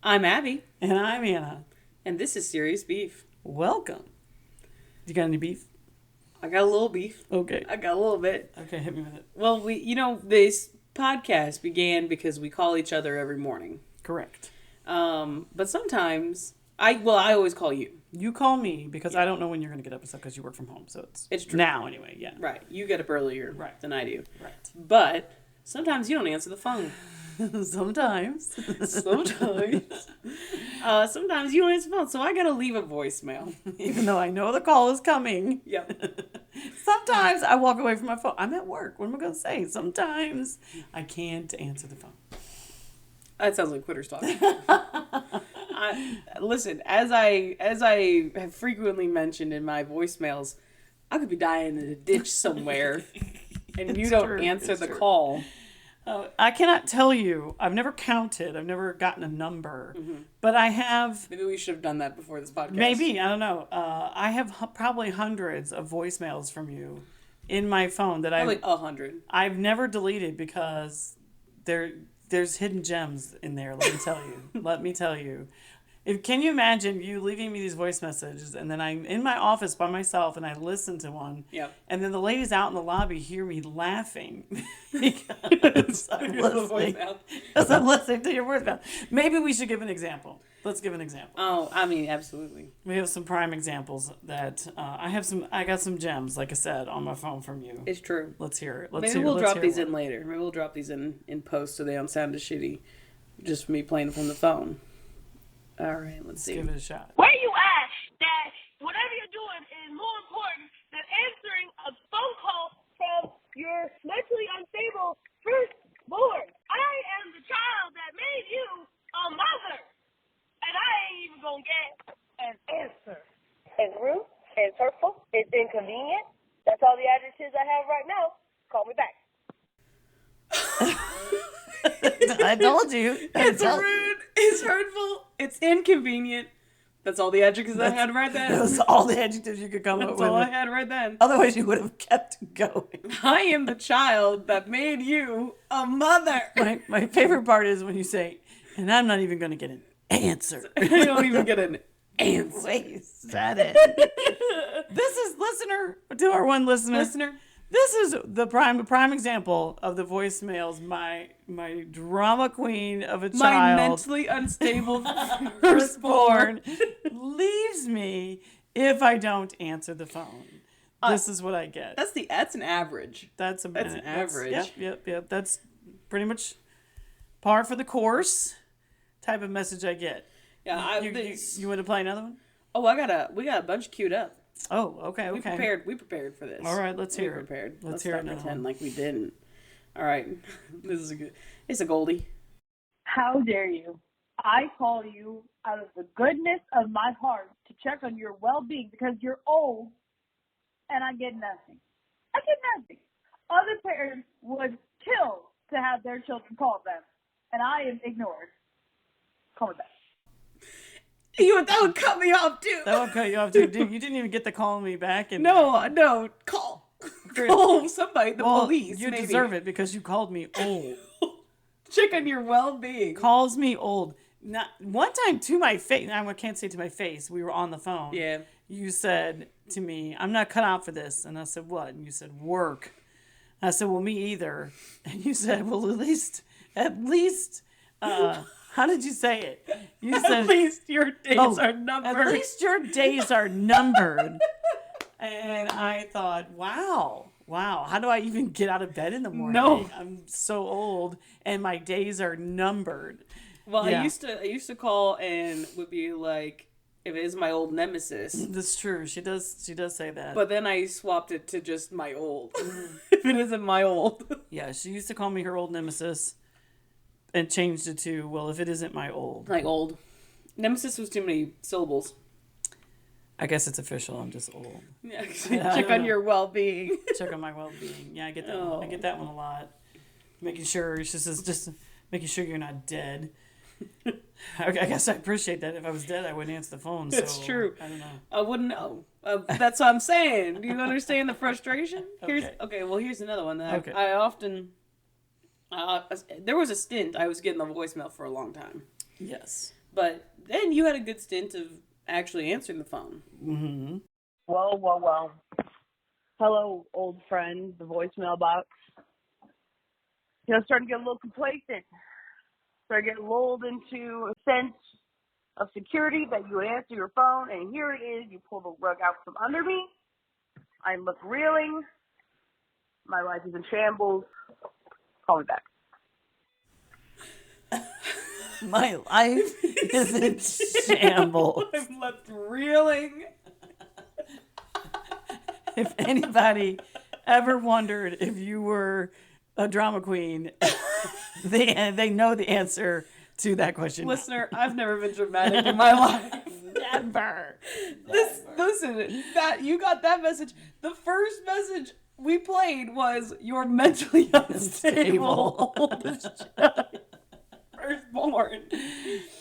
I'm Abby, And I'm Anna. and this is Serious Beef. Welcome. You got any beef? I got a little beef. Okay. I got a little bit. Okay, hit me with it. Well, this podcast began because we call each other every morning. Correct. But sometimes I always call you. You call me because I don't know when you're going to get up because you work from home. So It's true. now anyway, yeah. Right. You get up earlier Right. than I do. Right. But sometimes you don't answer the phone. Sometimes. Sometimes you don't answer the phone, so I gotta leave a voicemail. Even though I know the call is coming. Yep. Sometimes I walk away from my phone. I'm at work. What am I going to say? Sometimes I can't answer the phone. That sounds like quitters talk. Listen, as I have frequently mentioned in my voicemails, I could be dying in a ditch somewhere, and you don't answer the call. I cannot tell you. I've never counted. I've never gotten a number. But I have... Maybe we should have done that before this podcast. Maybe. I don't know. I have probably hundreds of voicemails from you in my phone that Probably 100. I've never deleted because there's hidden gems in there, let me tell you. Let me tell you. Can you imagine you leaving me these voice messages and then I'm in my office by myself and I listen to one. Yep. And then the ladies out in the lobby hear me laughing because I'm listening to your voicemail. Maybe we should give an example. Let's give an example. Oh, I mean, absolutely. We have some prime examples that I got some gems, like I said, on my phone from you. It's true. Let's hear it. Maybe we'll drop these in later. Maybe we'll drop these in post so they don't sound as shitty. Just me playing from the phone. All right, let's see. Give it a shot. Where you at that whatever you're doing is more important than answering a phone call from your mentally unstable firstborn? I am the child that made you a mother, and I ain't even gonna get an answer. It's rude, it's hurtful, it's inconvenient. That's all the adjectives I have right now. Call me back. I told you. It's rude. It's hurtful. It's inconvenient. That's all the adjectives I had right then. Those are all the adjectives you could come up That's with. all I had right then. Otherwise, you would have kept going. I am the child that made you a mother. My favorite part is when you say, and I'm not even going to get an answer. I don't even get an answer. Wait, said it. This is listener, to our one listener. This is the prime example of the voicemails. My drama queen of a My child, mentally unstable firstborn. leaves me if I don't answer the phone. This is what I get. That's an average. That's an average. Yep. That's pretty much par for the course type of message I get. Yeah, You want to play another one? Oh, we got a bunch queued up. Oh, okay. We prepared for this. All right, let's hear it. We prepared. Let's hear not it now. pretend like we didn't. All right, it's a goldie. How dare you? I call you out of the goodness of my heart to check on your well-being because you're old and I get nothing. I get nothing. Other parents would kill to have their children call them, and I am ignored. Call me back. That would cut me off too. That would cut you off too. Dude, you didn't even get to call me back. And No, call somebody, the police. You maybe. deserve it because you called me old. Check on your well-being. Calls me old. Not one time to my face. I can't say to my face. We were on the phone. Yeah. You said to me, "I'm not cut out for this," and I said, "What?" And you said, "Work." I said, "Well, me either." And you said, "Well, at least." How did you say it? You said, At least your days are numbered. At least your days are numbered. And I thought, wow. How do I even get out of bed in the morning? No. I'm so old and my days are numbered. Well, Yeah. I used to call and would be like, if it is my old nemesis. That's true. She does say that. But then I swapped it to just my old. If it isn't my old. Yeah, she used to call me her old nemesis and changed it to, well, if it isn't my old. Like old. Nemesis was too many syllables. I guess it's official. I'm just old. Yeah, check on your well-being. Check on my well-being. Yeah, I get that one. I get that one a lot. Making sure, she says, just making sure you're not dead. I guess I appreciate that. If I was dead, I wouldn't answer the phone. It's so, true. I don't know. I wouldn't know. That's what I'm saying. Do you understand the frustration? Here's another one that I often... there was a stint I was getting the voicemail for a long time. Yes. But then you had a good stint of actually answering the phone. Mm-hmm. Well. Hello, old friend, the voicemail box. Starting to get a little complacent. Starting to get lulled into a sense of security that you would answer your phone, and here it is. You pull the rug out from under me. I look reeling. My life is in shambles. Call me back. My life is in shambles. I'm left reeling. If anybody ever wondered if you were a drama queen, they know the answer to that question. Listener, I've never been dramatic in my life. Never. Listen, that you got that message. The first message we played was "You're mentally unstable." Firstborn.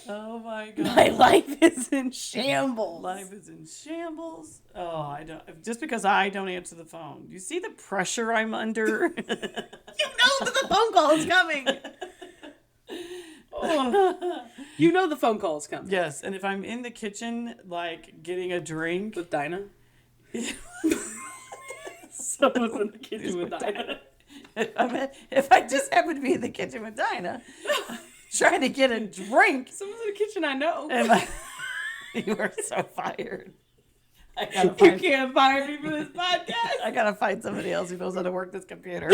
Oh my god. My life is in shambles. Life is in shambles. Oh, I don't. Just because I don't answer the phone, you see the pressure I'm under. You know that the phone call is coming. Oh. You know the phone call is coming. Yes, and if I'm in the kitchen, like getting a drink With Dinah. Someone's in the kitchen with Dinah. if I just happen to be in the kitchen with Dinah, trying to get a drink, Someone's in the kitchen I know. you are so fired. You can't fire me for this podcast. I gotta find somebody else who knows how to work this computer.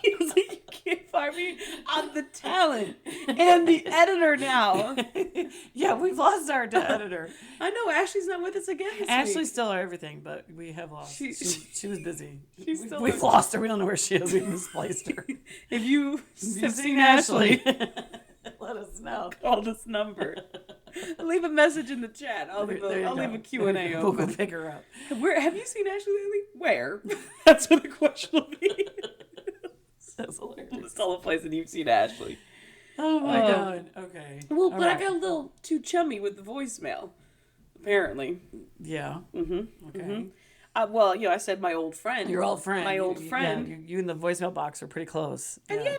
He was like, you can't fire me. I'm the talent and the editor now. Yeah, we've lost our editor. I know Ashley's not with us again this Ashley's week. still our everything, but we have lost. She was busy. She's still We've lost her. We don't know where she is. We've misplaced her. If you've You've seen Ashley, let us know. call this number. Leave a message in the chat. I'll leave a Q&A We'll open. go pick her up. Where have you seen Ashley lately? Where? That's what the question will be. That's hilarious. List all the places you've seen Ashley. Oh my god. Okay. Well, but All I right. got a little too chummy with the voicemail. Apparently. Yeah. Mm-hmm. Okay. Mm-hmm. Well, I said my old friend. Your old friend. My old friend. Yeah, you and the voicemail box are pretty close. And Yeah.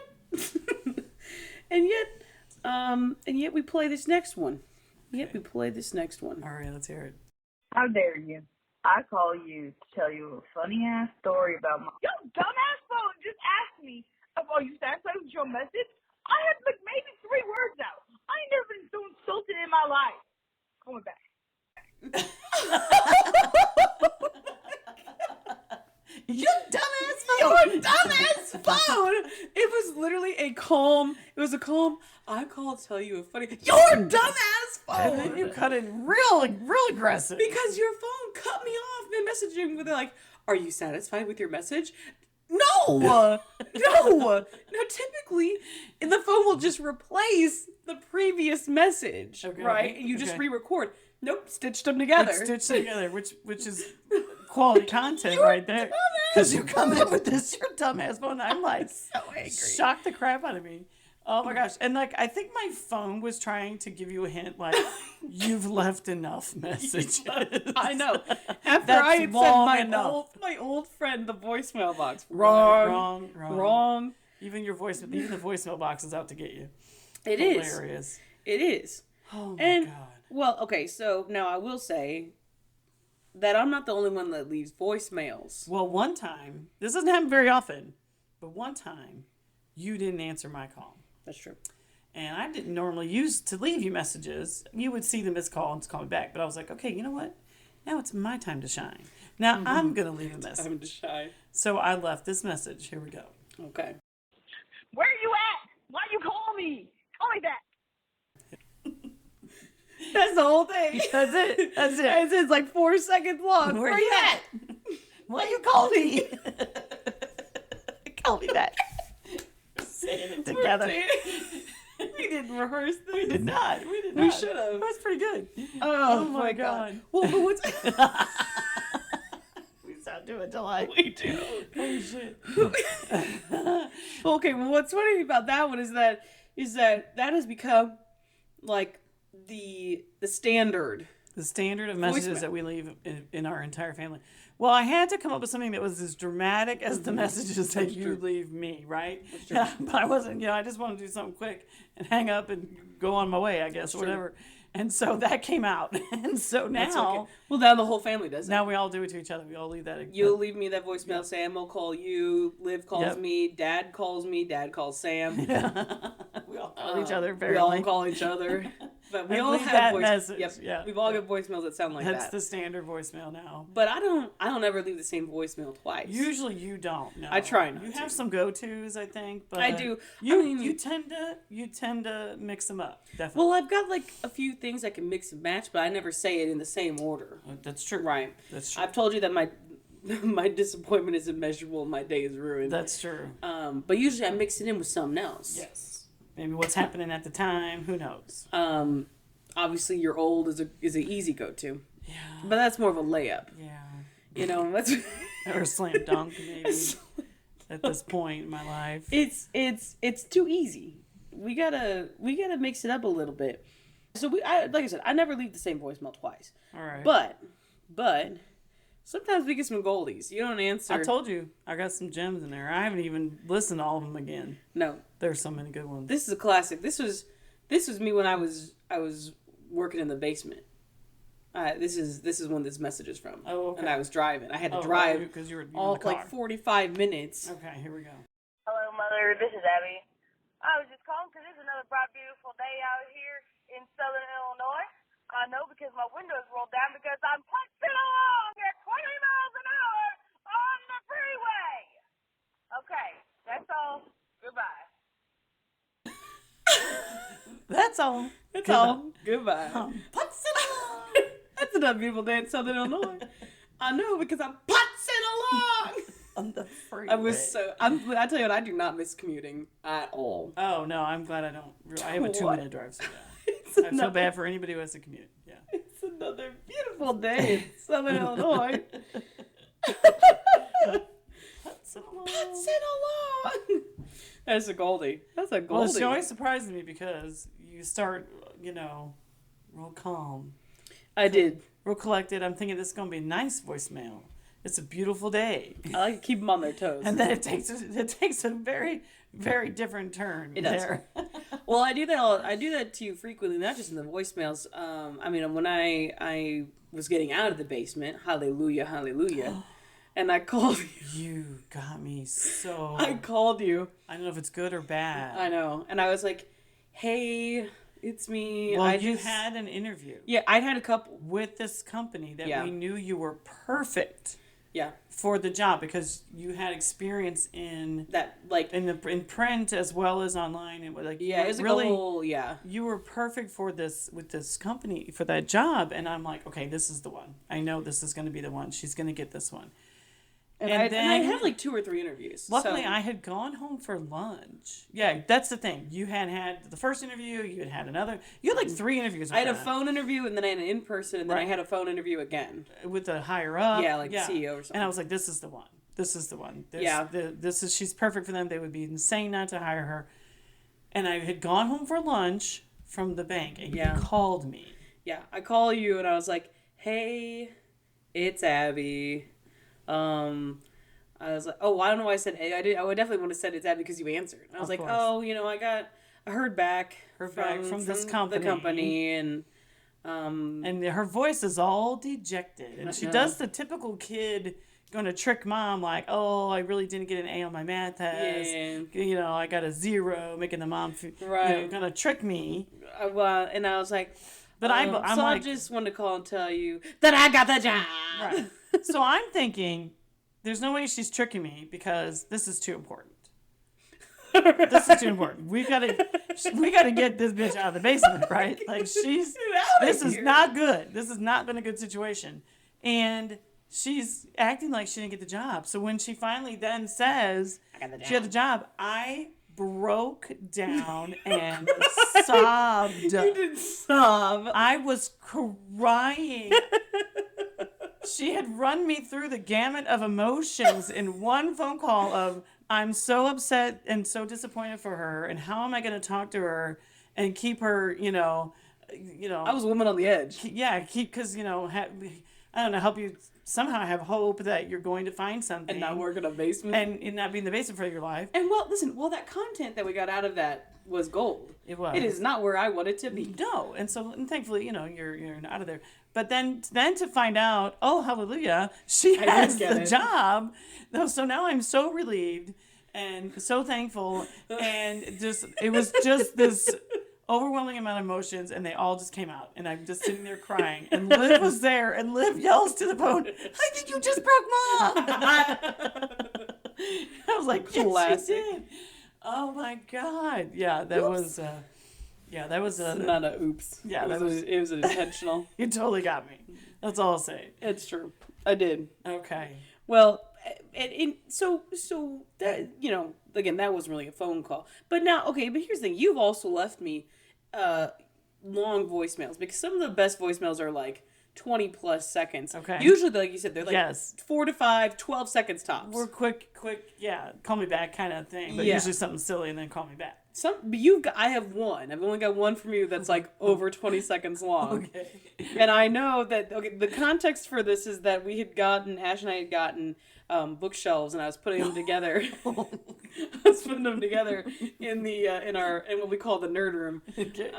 and yet we play this next one. We play this next one. All right, let's hear it. How dare you? I call you to tell you a funny ass story about my. Yo, dumbass phone just asked me, "Oh, you satisfied with your message?" I had like maybe 3 words out. I ain't never been so insulted in my life. Call me back. You dumbass phone. Your dumbass phone. It was literally a calm. It was a calm. I call to tell you a funny. Your dumbass And then phone. you cut in real aggressive. Because your phone cut me off mid messaging with like, "Are you satisfied with your message?" No, no. Now, typically, the phone will just replace the previous message, Okay. right? And you just Okay. re-record. Nope, stitched them together. Like stitched together, which is quality content right there. Because you come in with this, your dumbass phone. I'm like, So angry. shocked the crap out of me. Oh my gosh. And like, I think my phone was trying to give you a hint, like, you've left enough messages. I know. After That's I had said long my enough. old friend, the voicemail box. Wrong. Wrong. Even the voicemail box is out to get you. It is. Hilarious. It is. Oh my And god. well, okay. So now I will say that I'm not the only one that leaves voicemails. Well, one time, this doesn't happen very often, but one time, you didn't answer my call. That's true. And I didn't normally use to leave you messages. You would see the missed call and just call me back. But I was like, okay, you know what? Now it's my time to shine. Now I'm going to leave a message. I'm just shy. So I left this message. Here we go. Okay. Where you at? Why you call me? Call me back. That's the whole thing. That's it. That's it. It's like 4 seconds long. Where you at? Why you call me? Call me back. Saying it together. We didn't rehearse this. We did not. We should have. That was pretty good. Oh, Oh my God. Well, but what's We sound doing it like. we do? Oh shit. Okay, well, what's funny about that one is that that has become like the standard The standard of messages Voicemail. that we leave in our entire family. Well, I had to come up with something that was as dramatic as the messages that you leave me, right? But I wasn't, I just want to do something quick and hang up and go on my way, I guess, or whatever. And so that came out. And so That's now, okay. Well, now the whole family does it. now we all do it to each other. We all leave that. You'll leave me that voicemail. Sam will call you. Liv calls Yep. me. Dad calls me. Dad calls Sam. we all call each other, We apparently. all call each other. But we And all leave have that voice. message, Yep. yeah. We've all got voicemails that sound like That's that. the standard voicemail now. But I don't ever leave the same voicemail twice. Usually you don't. No. I try not You to. have some go-tos, I think, but I do. You I mean- you tend to mix them up. Definitely. Well, I've got like a few things I can mix and match, but I never say it in the same order. That's true. Right. That's true. I've told you that my my disappointment is immeasurable and my day is ruined. That's true. But usually I mix it in with something else. Yes. Maybe what's happening at the time. Who knows? Obviously, you're old is an easy go to, Yeah. but that's more of a layup. Yeah. You know, that's Or a slam dunk, maybe. At this point in my life. it's too easy. We gotta mix it up a little bit. So like I said, I never leave the same voicemail twice. All right. But sometimes we get some goldies. You don't answer. I told you I got some gems in there. I haven't even listened to all of them again. No, There's so many good ones. this is a classic. This was me when I was working in the basement. This is when this message is from. Oh, okay. And I was driving. I had to drive because you were in all the car. like 45 minutes. Okay, here we go. Hello, Mother. This is Abby. I was just calling because it's another bright, beautiful day out here in southern Illinois. I know because my windows rolled down because I'm putzing along at 20 miles an hour on the freeway. Okay, that's all. Goodbye. That's all. That's all. Goodbye. Putzing along. That's another beautiful day in southern Illinois. I know because I'm putzing along. On the freeway. I tell you what, I do not miss commuting at all. Oh no, I'm glad I don't. I have a 2-minute drive, so yeah. It's I feel another- bad for anybody who has to commute. Yeah. It's another beautiful day in southern Illinois. Putzing along. Putzing along. That's a goldie. That's a Well, goldie. she always surprises me because you start, real calm, I did. real collected. I'm thinking this is gonna be a nice voicemail. It's a beautiful day, I like to keep them on their toes. and then it takes a very, very different turn. It does. There. Well, I do that to you frequently, not just in the voicemails. I mean, when I was getting out of the basement, hallelujah, hallelujah, and I called you. You got me so. I called you. I don't know if it's good or bad. I know, and I was like, "Hey, it's me." Well, I you just had an interview yeah, I had a couple. with this company that Yeah. we knew you were perfect Yeah, for the job because you had experience in that like in print as well as online, and yeah, it was like really a whole yeah. you were perfect for this with this company for that job. And I'm like, okay, this is the one. I know this is going to be the one. She's going to get this one. And And I then- had like 2 or 3 interviews. Luckily, so- I had gone home for lunch. Yeah, that's the thing. You had the first interview. You had another. You had like 3 interviews. With I had a that. phone interview and then I had an in person and then I Right. had a phone interview again. With the higher up. Yeah, like CEO or something. And I was like, this is the one. This is the one. Yeah. She's perfect for them. They would be insane not to hire her. And I had gone home for lunch from the bank, and Yeah. you called me. Yeah, I call you and I was like, "Hey, it's Abby." I was like, "Oh, I don't know why I said hey. I would definitely want to say it's Abby because you answered." And I was Of like, course. "Oh, I heard back from this company. the company, and And her voice is all dejected. And she know. does the typical kid going to trick mom, like, oh, I really didn't get an A on my math test. Yeah. I got a 0, making the mom, Right. going to trick me. and I was like, But I'm so like, I just wanted to call and tell you that I got the job." right. So I'm thinking, there's no way she's tricking me because this is too important. This is too important. We gotta get this bitch out of the basement, right? Like this is not good. This has not been a good situation. And she's acting like she didn't get the job. So when she finally then says she had the job, I broke down and sobbed. You did sob. I was crying. She had run me through the gamut of emotions in one phone call of, I'm so upset and so disappointed for her, and how am I going to talk to her and keep her, I was a woman on the edge. Yeah, because, I don't know, help you somehow have hope that you're going to find something. And not work in a basement. And not be in the basement for your life. And that content that we got out of that was gold. It was. It is not where I wanted to be. No. And thankfully, you're out of there. But then to find out, oh, hallelujah, she has the job. So now I'm so relieved and so thankful. And it was just this overwhelming amount of emotions, and they all just came out. And I'm just sitting there crying. And Liv was there, and Liv yells to the phone, I think you just broke Mom. I was like, yes, you did. Oh my God. Yeah, that was not a oops. Yeah, it was intentional. You totally got me. That's all I'll say. It's true. I did. Okay. Well, so that, again, that wasn't really a phone call. But now, okay, but here's the thing. You've also left me long voicemails, because some of the best voicemails are like 20 plus seconds. Okay. Usually, like you said, they're like 4 to 5, 12 seconds tops. We're quick, call me back kind of thing. But usually something silly and then call me back. I have one. I've only got one from you that's like over 20 seconds long. Okay. And I know that, the context for this is that Ash and I had gotten bookshelves, and I was putting them together. I was putting them together in what we call the nerd room. Okay.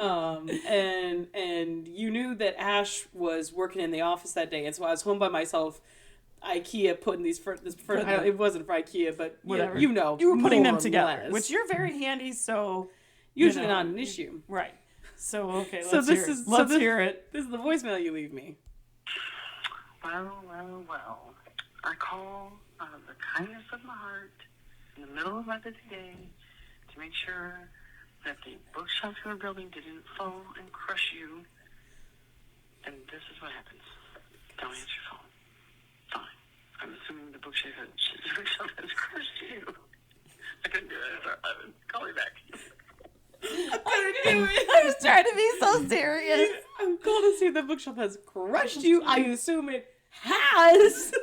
And you knew that Ash was working in the office that day, and so I was home by myself. IKEA putting it wasn't for IKEA, but whatever. You were putting them together, which you're very handy. So usually not an issue, right? So okay, let's hear it. This is the voicemail you leave me. Well. I call out of the kindness of my heart in the middle of my busy day to make sure that the bookshelves you were building didn't fall and crush you. And this is what happens. Don't answer your phone. Fine. I'm assuming the bookshelf has crushed you. I couldn't do it. Call me back. I was trying to be so serious. I'm calling to see if the bookshelf has crushed you. I assume it has.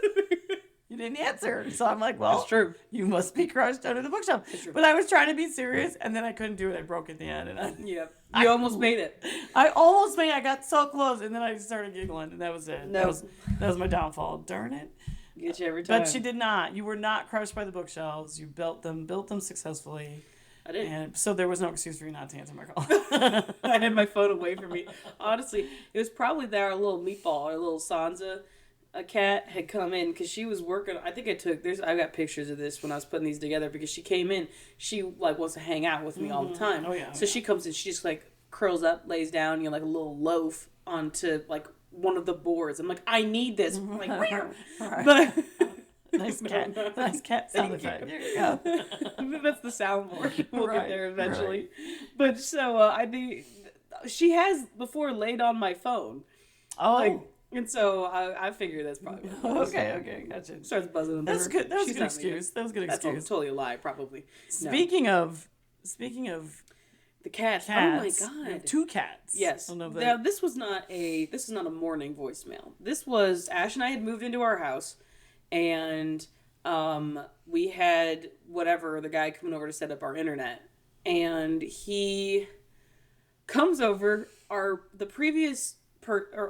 You didn't answer. So I'm like, well, that's true. You must be crushed under the bookshelf. But I was trying to be serious, and then I couldn't do it. I broke at the end. And you almost made it. I almost made it. I got so close, and then I started giggling, and that was it. No. That was my downfall. Darn it. Get you every time. But she did not. You were not crushed by the bookshelves. You built them successfully. I did. And so there was no excuse for you not to answer my call. I had my phone away from me. Honestly, it was probably that our little meatball, our little Sansa, a cat, had come in because she was working. I think I got pictures of this when I was putting these together, because she came in. She wants to hang out with me all the time. Oh yeah. So she comes in. She just curls up, lays down, like a little loaf onto one of the boards. I'm like, I need this. I'm like, where? Right. But. Nice cat sound effect. There you go. That's the soundboard. We'll get there eventually. Right. But so she has before laid on my phone. Oh. And so I figure that's probably okay, gotcha. Starts buzzing. That's good. That was a good excuse. That's totally a lie, probably. Speaking of the cats. Oh my God. 2 cats. Yes. Now this was not a morning voicemail. This was Ash and I had moved into our house. And we had the guy coming over to set up our internet, and he comes over. The previous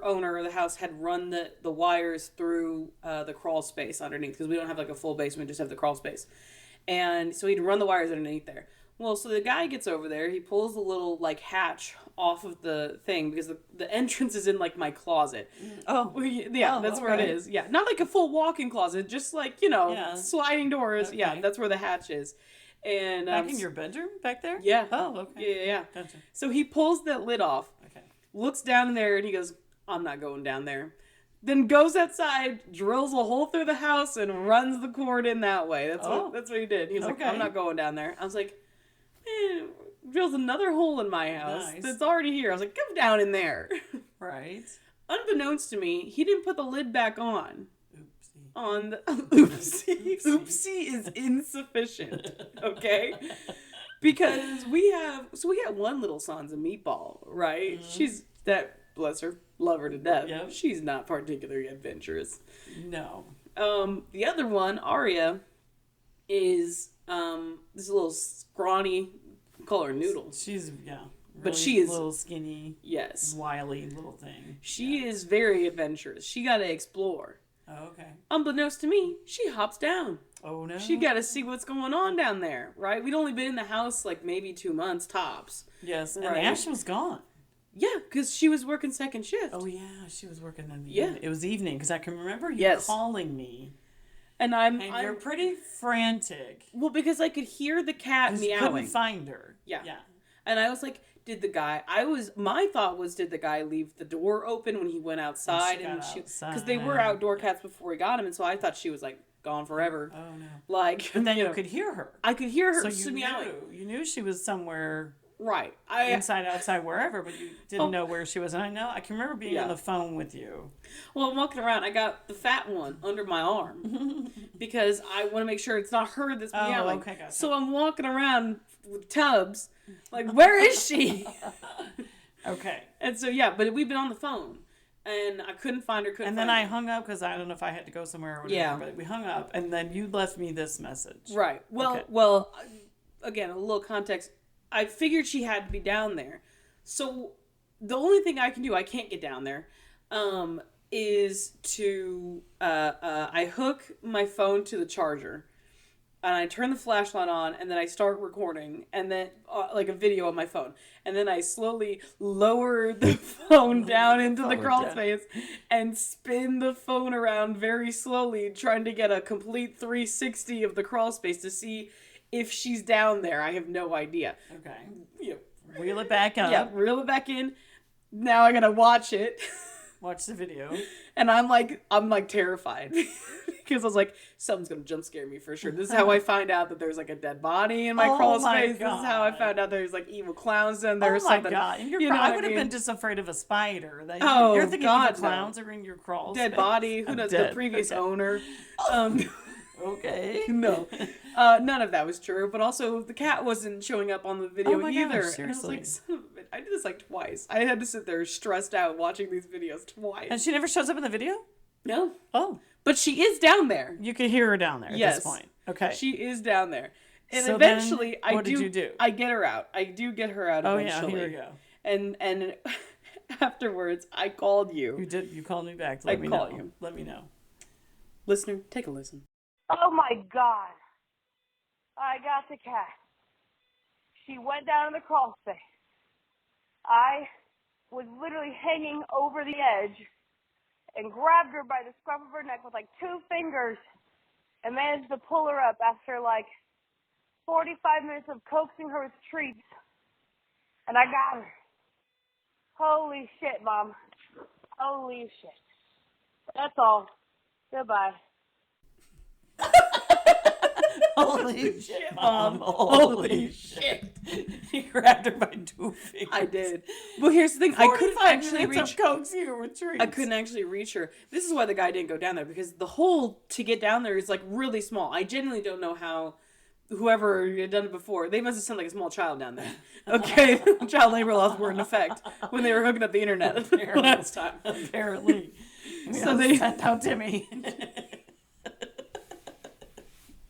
owner of the house had run the wires through the crawl space underneath, because we don't have a full basement, just have the crawl space, and so he'd run the wires underneath there. Well, so the guy gets over there, he pulls the little hatch off of the thing, because the entrance is in my closet. Oh. Yeah, that's where it is. Yeah, not a full walk-in closet, just sliding doors. Okay. Yeah, that's where the hatch is. And back in your bedroom back there? Yeah. Oh, okay. Yeah. Gotcha. So he pulls that lid off. Okay. Looks down there and he goes, I'm not going down there. Then goes outside, drills a hole through the house, and runs the cord in that way. That's what he did. He was like, I'm not going down there. I was like, drills another hole in my house that's already here. I was like, go down in there. Right. Unbeknownst to me, he didn't put the lid back on. Oopsie. Oopsie. Oopsie is insufficient. Okay? Because we got one little Sansa meatball, right? Mm-hmm. She's bless her, love her to death. Yep. She's not particularly adventurous. No. The other one, Arya, is this little scrawny, call her Noodle. She's But Really she is, little skinny, yes, wily little thing. she is very adventurous. She got to explore. Oh, okay. Unbeknownst to me, she hops down. Oh no. She got to see what's going on down there, right? We'd only been in the house like maybe 2 months tops. Yes, and Right. Ash was gone. Yeah, because she was working second shift. Oh yeah, she was working in the Yeah. evening. It was evening because I can remember you Yes. calling me, And and you're pretty frantic. well, because I could hear the cat 'Cause you meowing. couldn't find her. Yeah. Yeah. And I was like, my thought was, did the guy leave the door open when he went outside? Because they were outdoor cats before we got him, and so I thought she was like gone forever. Oh no. Like, And then you you know, could hear her. I could hear her So you meowing. knew she was somewhere Right. inside, outside, wherever, but you didn't know where she was. And I can remember being Yeah. on the phone with you. Well, I'm walking around. I got the fat one under my arm because I want to make sure it's not her that's Oh, meowing. okay, gotcha. So I'm walking around with Tubbs, like, where is she? Okay. And so yeah, but we've been on the phone, and I couldn't find her. And then I hung up because I don't know if I had to go somewhere or whatever. Yeah. But we hung up, and then you left me this message. Right. Well, Okay. well, again, a little context. I figured she had to be down there. So the only thing I can do, I can't get down there, is to I hook my phone to the charger, and I turn the flashlight on, and then I start recording, and then like a video on my phone, and then I slowly lower the phone down into the crawl down. space and spin the phone around very slowly, trying to get a complete 360 of the crawl space to see if she's down there. I have no idea. Okay. You know, Reel it back up. yeah, reel it back in. Now I gotta watch it. Watch the video. And I'm like terrified because I was like, something's gonna jump scare me for sure. This is how I find out that there's like a dead body in my Oh crawl my space. This is how I God. found out there's like evil clowns in there or Oh my something. god! And You know I what I would have mean? been just afraid of a spider. Oh, You're thinking God, evil no. clowns are in your crawl Dead space. body. Who I'm knows? dead. The previous Okay. owner. Okay. No, none of that was true. But also, the cat wasn't showing up on the video Oh my gosh, either. And I was seriously. like, son of a bitch. I did this like twice. I had to sit there stressed out watching these videos twice. And she never shows up in the video? No, Oh. but she is down there. You could hear her down there at Yes. this point. Okay. She is down there. And So then, eventually, what did you do? I get her out. I do get her out oh yeah, eventually. here we go. And afterwards, I called you. You did. You called me back to I let me call know. you. Let me know. Listener, take a listen. Oh my God. I got the cat. She went down in the crawl space. I was literally hanging over the edge and grabbed her by the scruff of her neck with like 2 fingers and managed to pull her up after like 45 minutes of coaxing her with treats. And I got her. Holy shit, Mom. Holy shit. That's all. Goodbye. Holy shit, Mom. Holy shit. He grabbed her by 2 fingers. I did. Well, here's the thing. I couldn't 45 actually minutes reach. of coaxing her with treats. I couldn't actually reach her. This is why the guy didn't go down there, because the hole to get down there is like really small. I genuinely don't know how whoever had done it before, they must have sent like a small child down there. Okay, child labor laws were in effect when they were hooking up the internet last time. Apparently. So they sent out Timmy.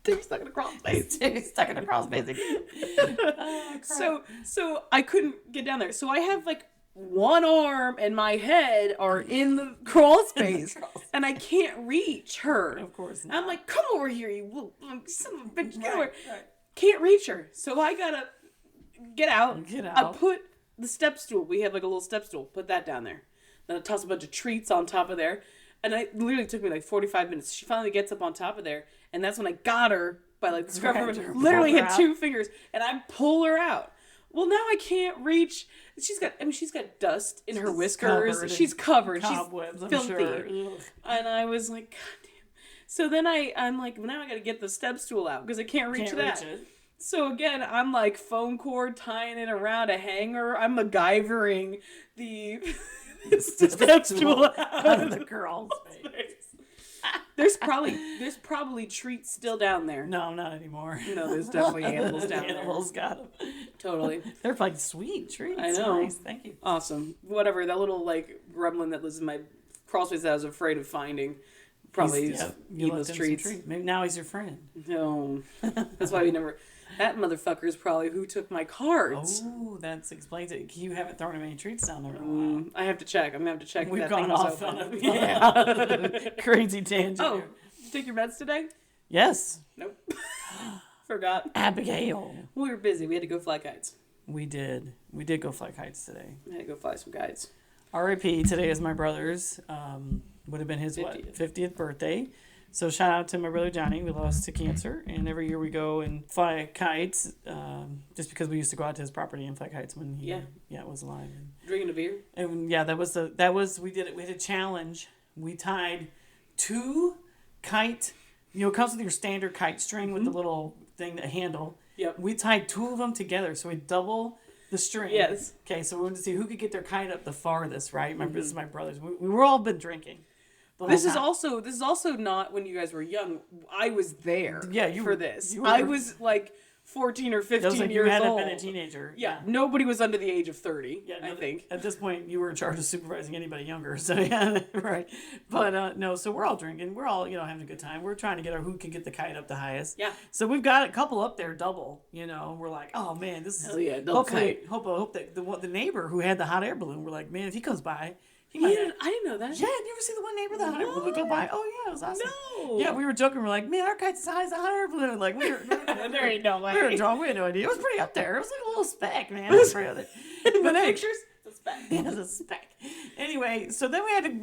Timmy stuck in a crawl space. Timmy's stuck in a crawl space again. So I couldn't get down there. So I have like one arm and my head are in the crawl space, and I can't reach her. Of course not. I'm like, come over here, you little son of a bitch, get over. Right. Can't reach her. So I gotta get out. Get I out. put the step stool. We have like a little step stool. Put that down there. Then I toss a bunch of treats on top of there. And it literally took me like 45 minutes. She finally gets up on top of there. And that's when I got her by like the scruff of Grabbed her. her, Literally pulled her had out. 2 fingers. And I pull her out. Well, now I can't reach. She's got dust in her whiskers. covered She's in covered. Cobwebs, She's I'm filthy. sure. Ugh. And I was like, God damn. So then I'm like, well, now I got to get the step stool out because I can't reach Can't that. reach it. So again, I'm like phone cord tying it around a hanger. I'm MacGyvering the step stool out of the crawl space. There's probably treats still down there. No, not anymore. No, there's definitely animals down Animals got them. there. Totally. They're like sweet treats. I know. Nice. Thank you. Awesome. Whatever. That little like gremlin that lives in my crawl space that I was afraid of finding. Probably You eat left those him some treats. treats. Maybe now he's your friend. No. That's why we never. That motherfucker is probably who took my cards. Oh, that explains it. You haven't thrown him any treats down there in a while. I have to check. I'm gonna have to check. if We've that gone thing was off open. on a crazy tangent. Oh, here. did you take your meds today? Yes, Nope. Forgot. Abigail. We were busy. We had to go fly kites. We did. We did go fly kites today. We had to go fly some kites. R.I.P. Today is my brother's. Would have been his 50th birthday. So shout out to my brother Johnny. We lost to cancer, and every year we go and fly kites. Just because we used to go out to his property and fly kites when he was alive. Drinking a beer. And yeah, we did it. We had a challenge. We tied 2 kite. It comes with your standard kite string with the little thing that handle. Yep. We tied 2 of them together, so we double the string. Yes. Okay, so we wanted to see who could get their kite up the farthest. Right. This is my brothers. We were all been drinking. This is also not when you guys were young. I was there. Yeah, for this. you were- I was like 14 or 15 It was like you years hadn't old. been a teenager. Yeah, nobody was under the age of 30. Yeah, I think. At this point, you were in charge of supervising anybody younger. So yeah, right. But no, so we're all drinking. We're all having a good time. We're trying to get who can get the kite up the highest. Yeah. So we've got a couple up there double. We're like, oh man, this is Hell yeah, double hopefully hope that the neighbor who had the hot air balloon. We're like, man, if he comes by, he might. I didn't know that. Yeah, you ever see the one neighbor that hot air balloon go by? Oh yeah, it was awesome. No. Yeah, we were joking. We're like, man, our kite's as high as a hot air balloon. Like we were There ain't no way. we were drunk. We had no idea. It was pretty up there. It was like a little speck, man. It was pretty up there. But hey, Pictures? It's bad. it was a speck. Anyway, so then we had to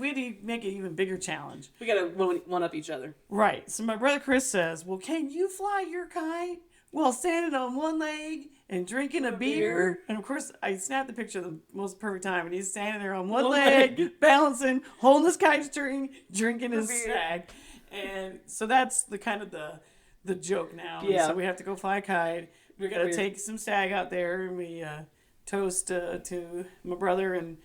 make an even bigger challenge. We gotta one up each other. Right. So my brother Chris says, well, can you fly your kite while standing on one leg and drinking a beer? And of course, I snapped the picture the most perfect time. And he's standing there on one leg, balancing, holding his kite string, drinking his stag. And so that's the kind of the joke now. Yeah. So we have to go fly a kite. We got to take some stag out there, and we toast to my brother and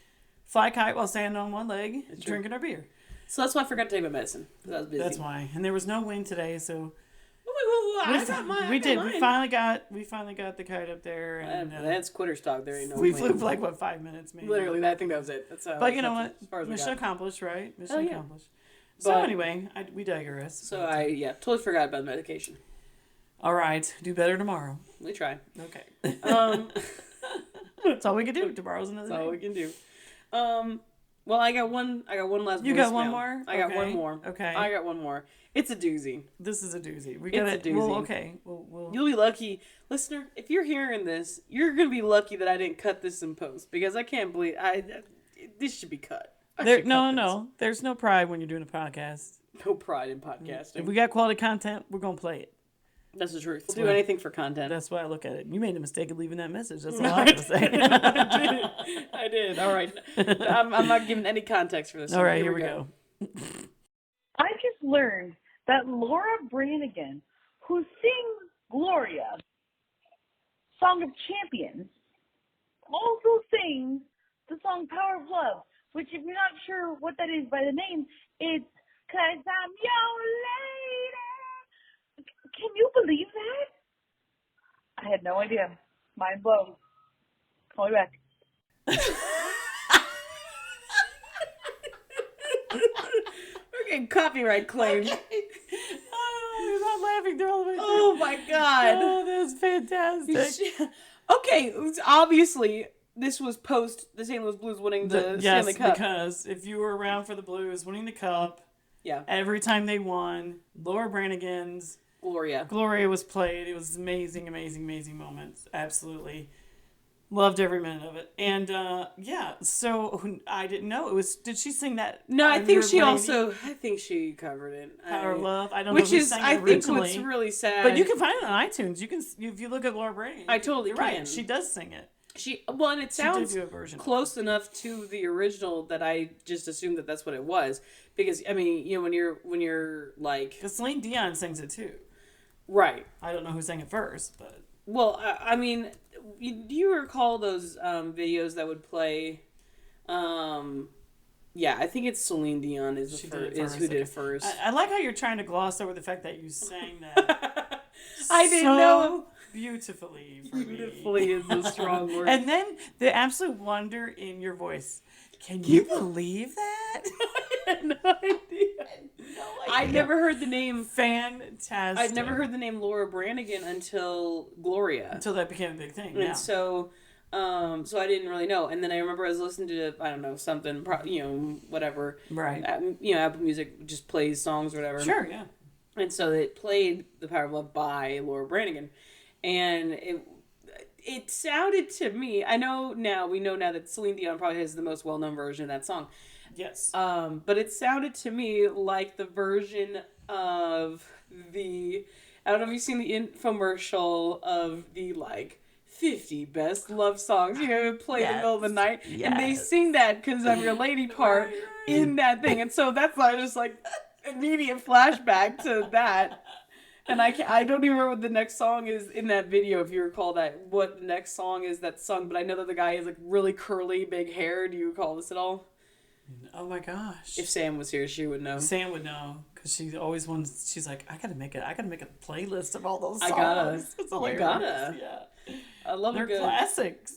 fly a kite while standing on one leg, drinking our beer. So that's why I forgot to take my medicine. 'Cause I was busy. That's why. And there was no wind today, so I got mine. we did. We finally got the kite up there, and That's quitter's talk. There ain't no we way. flew for like 5 minutes, maybe. Literally, I think that was it. That's But you know that's what? as far as we Mission got. accomplished, right? Mission yeah. accomplished. So But- anyway, we digress. So I totally forgot about the medication. All right, do better tomorrow. We try. Okay, Um, that's all we can do. Tomorrow's another that's all day. we can do. Well, I got one last. You got one voicemail. more? I got Okay. one more. Okay. I got one more. It's a doozy. This is a doozy. We It's got a it. doozy. Well, okay. We'll You'll be lucky, listener. If you're hearing this, you're gonna be lucky that I didn't cut this in post because I can't believe this should be cut. I there. should No, cut no. There's no pride when you're doing a podcast. this. No pride in podcasting. If we got quality content, we're gonna play it. That's the truth. We'll That's do right. anything for content. That's why I look at it. You made a mistake of leaving that message. That's all I have to say. I did. All right. I'm not giving any context for this. All right, here we go. I just learned that Laura Branigan, who sings Gloria, Song of Champions, also sings the song Power of Love, which if you're not sure what that is by the name, it's 'Cause I'm Your Lady. Can you believe that? I had no idea. Mind blown. Call me back. We're getting copyright claimed. Oh, you're not laughing through all the way through. Oh my god. Oh, that's fantastic. Okay, it was obviously this was post the St. Louis Blues winning the Yes, Stanley Cup. because if you were around for the Blues winning the Cup, Yeah, every time they won, Laura Branigan's Gloria. Gloria was played. It was amazing, amazing, amazing moments. Absolutely. Loved every minute of it. And yeah, so I didn't know it was. Did she sing that? No, I on think Your she Lady? also. I think she covered it. Power of Love. I don't Which know who is, sang I it think, originally. what's really sad. But you can find it on iTunes. You can, if you look at Laura Branigan. I totally You're can. right. She does sing it. And it She did sounds do a version of it. close enough to the original that I just assumed that that's what it was. Because I mean, when you're like Because Celine Dion sings it too. right. I don't know who sang it first, but Well, I mean, do you recall those videos that would play? Yeah, I think it's Celine Dion is She the did it is first, who did okay. it first. I like how you're trying to gloss over the fact that you sang that. I didn't so know. beautifully for me. Beautifully is a strong word. And then the absolute wonder in your voice. Can you believe that? had no idea. I never heard the name. Fantastic. I'd never heard the name Laura Branigan until Gloria. until that became a big thing. And Yeah. so I didn't really know. And then I remember I was listening to, I don't know, something, whatever. Right. Apple Music just plays songs or whatever. Sure. Yeah. And so it played "The Power of Love" by Laura Branigan, and it sounded to me. We know now that Celine Dion probably has the most well-known version of that song. Yes. But it sounded to me like the version of I don't know if you've seen the infomercial of the 50 best love songs, play in the middle of the night. And they sing that "'Cause I'm Your Lady" part in that thing. And so that's why I just immediate flashback to that. And I don't even remember what the next song is in that video, if you recall what the next song is that's sung, but I know that the guy has really curly, big hair. Do you recall this at all? Oh my gosh. If Sam was here, she would know. Sam would know, because she always wants. She's like, I gotta make a playlist of all those songs. I gotta. It's hilarious. You gotta. Yeah. I love They're a good classics.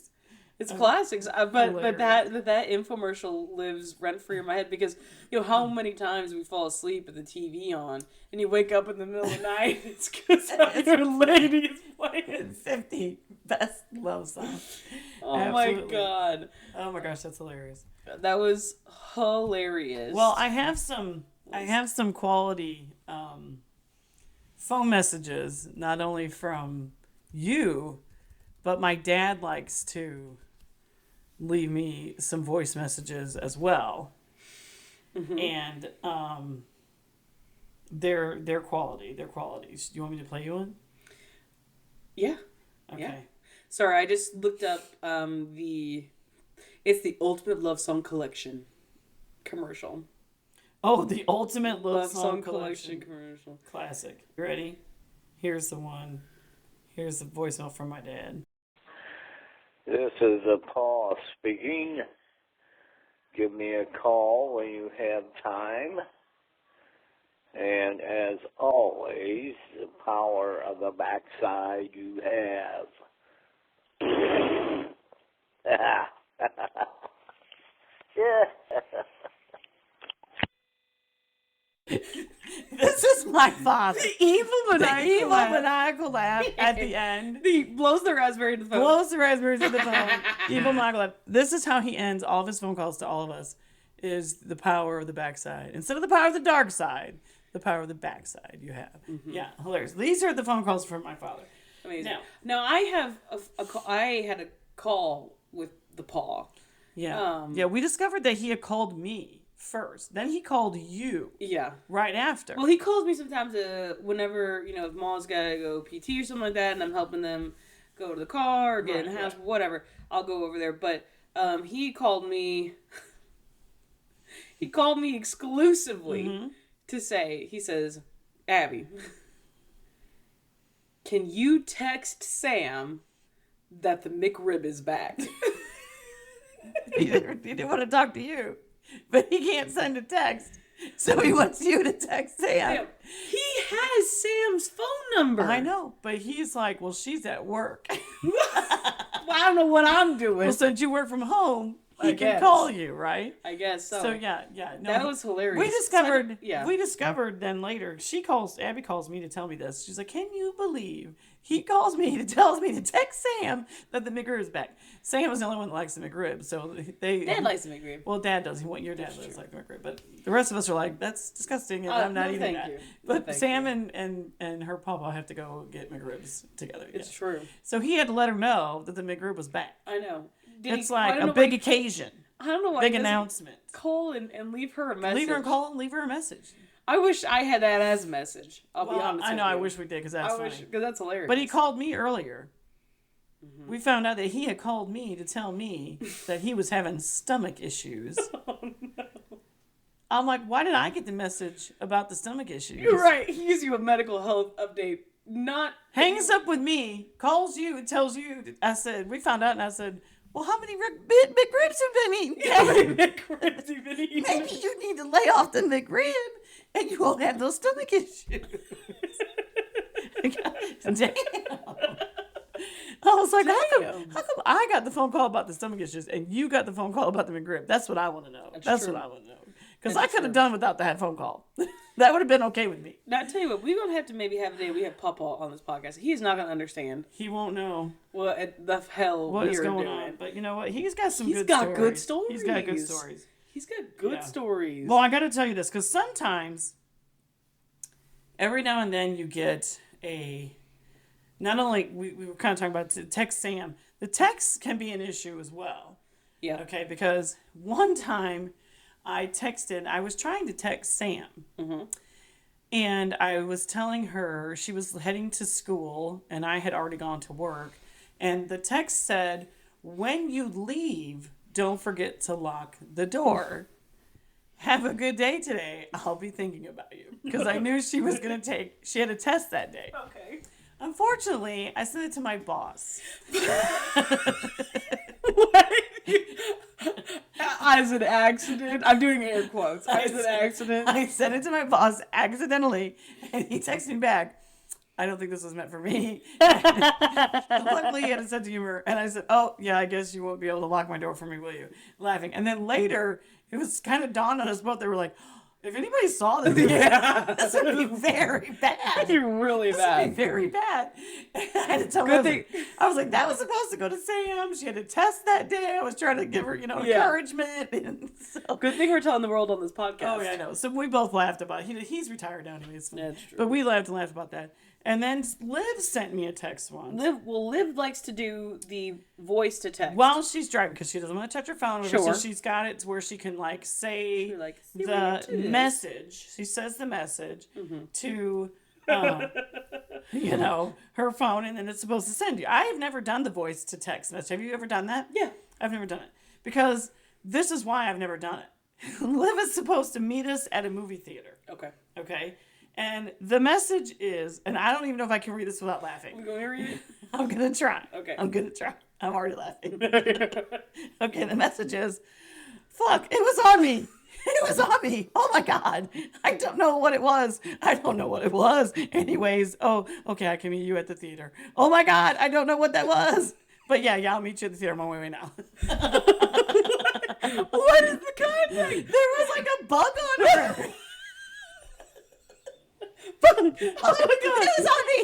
It's classics, but hilarious. that infomercial lives rent free in my head because how many times we fall asleep with the TV on and you wake up in the middle of the night. It's because your lady is playing 50 best love songs. Oh Absolutely. my god! Oh my gosh, that's hilarious. That was hilarious. Well, I have some quality phone messages, not only from you, but my dad likes to leave me some voice messages as well. Mm-hmm. And they're qualities. Do you want me to play you one? Yeah. Okay. Yeah. Sorry, I just looked up it's the Ultimate Love Song Collection commercial. Oh, the Ultimate Love Song Song Collection Collection. commercial. Classic. You ready? Here's the one. Here's the voicemail from my dad. This is Paul speaking. Give me a call when you have time. And as always, the power of the backside you have. This is my father. The evil maniacal laugh at the end. He blows the raspberry to the phone. Blows the raspberries to the phone. Evil maniacal laugh. This is how he ends all of his phone calls to all of us, is the power of the backside. Instead of the power of the dark side, the power of the backside you have. Mm-hmm. Yeah, hilarious. These are the phone calls from my father. Amazing. Now I have I had a call with the paw. Yeah. We discovered that he had called me first. Then he called you. Yeah. Right after. Well, he calls me sometimes whenever, if mom's got to go PT or something like that, and I'm helping them go to the car or get in the house, whatever, I'll go over there. But he called me exclusively to say, he says, Abby, can you text Sam that the McRib is back? He didn't want to talk to you, but he can't send a text, so he wants you to text Sam. He has Sam's phone number. I know, but he's like, well, she's at work. Well, I don't know what I'm doing. Well, since you work from home, he I can guess. call you, right? I guess so. So yeah. No, that was hilarious. We discovered then later. Abby calls me to tell me this. She's like, "Can you believe he calls me to tells me to text Sam that the McRib is back?" Sam was the only one that likes the McRib, so Dad likes the McRib. Well, Dad does. Your dad does like the McRib, but the rest of us are like, "That's disgusting," and I'm not eating that. But Sam and her papa have to go get McRibs together. It's true. So he had to let her know that the McRib was back. I know. It's like a big occasion. I don't know why. Big announcement. Call and leave her a message. Leave her a call and leave her a message. I wish I had that as a message. I'll be honest. I know. I wish we did because that's funny. Because that's hilarious. But he called me earlier. Mm-hmm. We found out that he had called me to tell me that he was having stomach issues. Oh no! I'm like, why did I get the message about the stomach issues? You're right. He gives you a medical health update. Hangs up with me, calls you, and tells you. We found out, and I said, well, how many McRibs have been eaten? How many McRibs you've been eating? Maybe you need to lay off the McRib, and you won't have those stomach issues. Damn. I was like, how come I got the phone call about the stomach issues, and you got the phone call about the McRib? That's what I want to know. That's what I want to know. Because That's I could have true. done without that phone call. That would have been okay with me. Now, I tell you what, we're going to have to maybe have a day we have Papa on this podcast. He's not going to understand He won't know what the hell what is we're going doing. on. But you know what? He's got some He's good got stories. good stories. He's got good stories. He's got good Yeah. stories. Well, I got to tell you this because sometimes, every now and then, you get a. Not only we were kind of talking about text Sam. The text can be an issue as well. yeah. Okay, because one time I was trying to text Sam. Mm-hmm. And I was telling her she was heading to school and I had already gone to work. And the text said, when you leave, don't forget to lock the door. Have a good day today. I'll be thinking about you. Because I knew she was going to she had a test that day. Okay. Unfortunately, I sent it to my boss. As an accident. I'm doing air quotes. As an accident. I sent it to my boss accidentally, and he texted me back, I don't think this was meant for me. Luckily, he had a sense of humor, and I said, oh, yeah, I guess you won't be able to lock my door for me, will you? Laughing. And then later, it was kind of dawned on us both. They were like, if anybody saw this, this would be very bad. You're really This would be bad. very bad. And I had to tell Good her, I was like, that was supposed to go to Sam. She had a test that day. I was trying to give her, Yeah. encouragement. And so, Good thing we're telling the world on this podcast. oh, yeah, I know. So we both laughed about it. He's retired now anyways. That's true. But we laughed about that. And then Liv sent me a text once. Liv likes to do the voice to text. While she's driving, because she doesn't want to touch her phone. With her, Sure. so she's got it to where she can, say You're like, "See what the it is." message. She says the message Mm-hmm. to, her phone, and then it's supposed to send you. I have never done the voice to text message. Have you ever done that? Yeah. I've never done it. Because this is why I've never done it. Liv is supposed to meet us at a movie theater. Okay. Okay? And the message is, and I don't even know if I can read this without laughing. We going to read it? I'm going to try. Okay. I'm going to try. I'm already laughing. Okay, the message is, fuck, it was on me. It was on me. Oh my God. I don't know what it was. I don't know what it was. Anyways, oh, okay, I can meet you at the theater. Oh my God, I don't know what that was. But yeah, I'll meet you at the theater. I'm on my way now. What is the context? There was a bug on her. Oh my God. It was on me.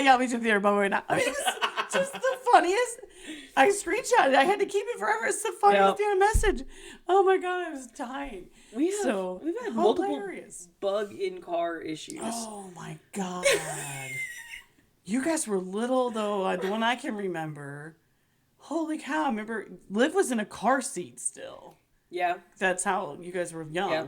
Yeah, I'll meet you at the theater. I'm on my way now. I mean, it was just the funniest. I screenshot it. I had to keep it forever. It's the funniest damn message. Oh my God, I was dying. We've had multiple hilarious. bug in car issues. Oh my God. You guys were little though. The one I can remember. Holy cow! I remember Liv was in a car seat still. Yeah. That's how you guys were young. Yeah.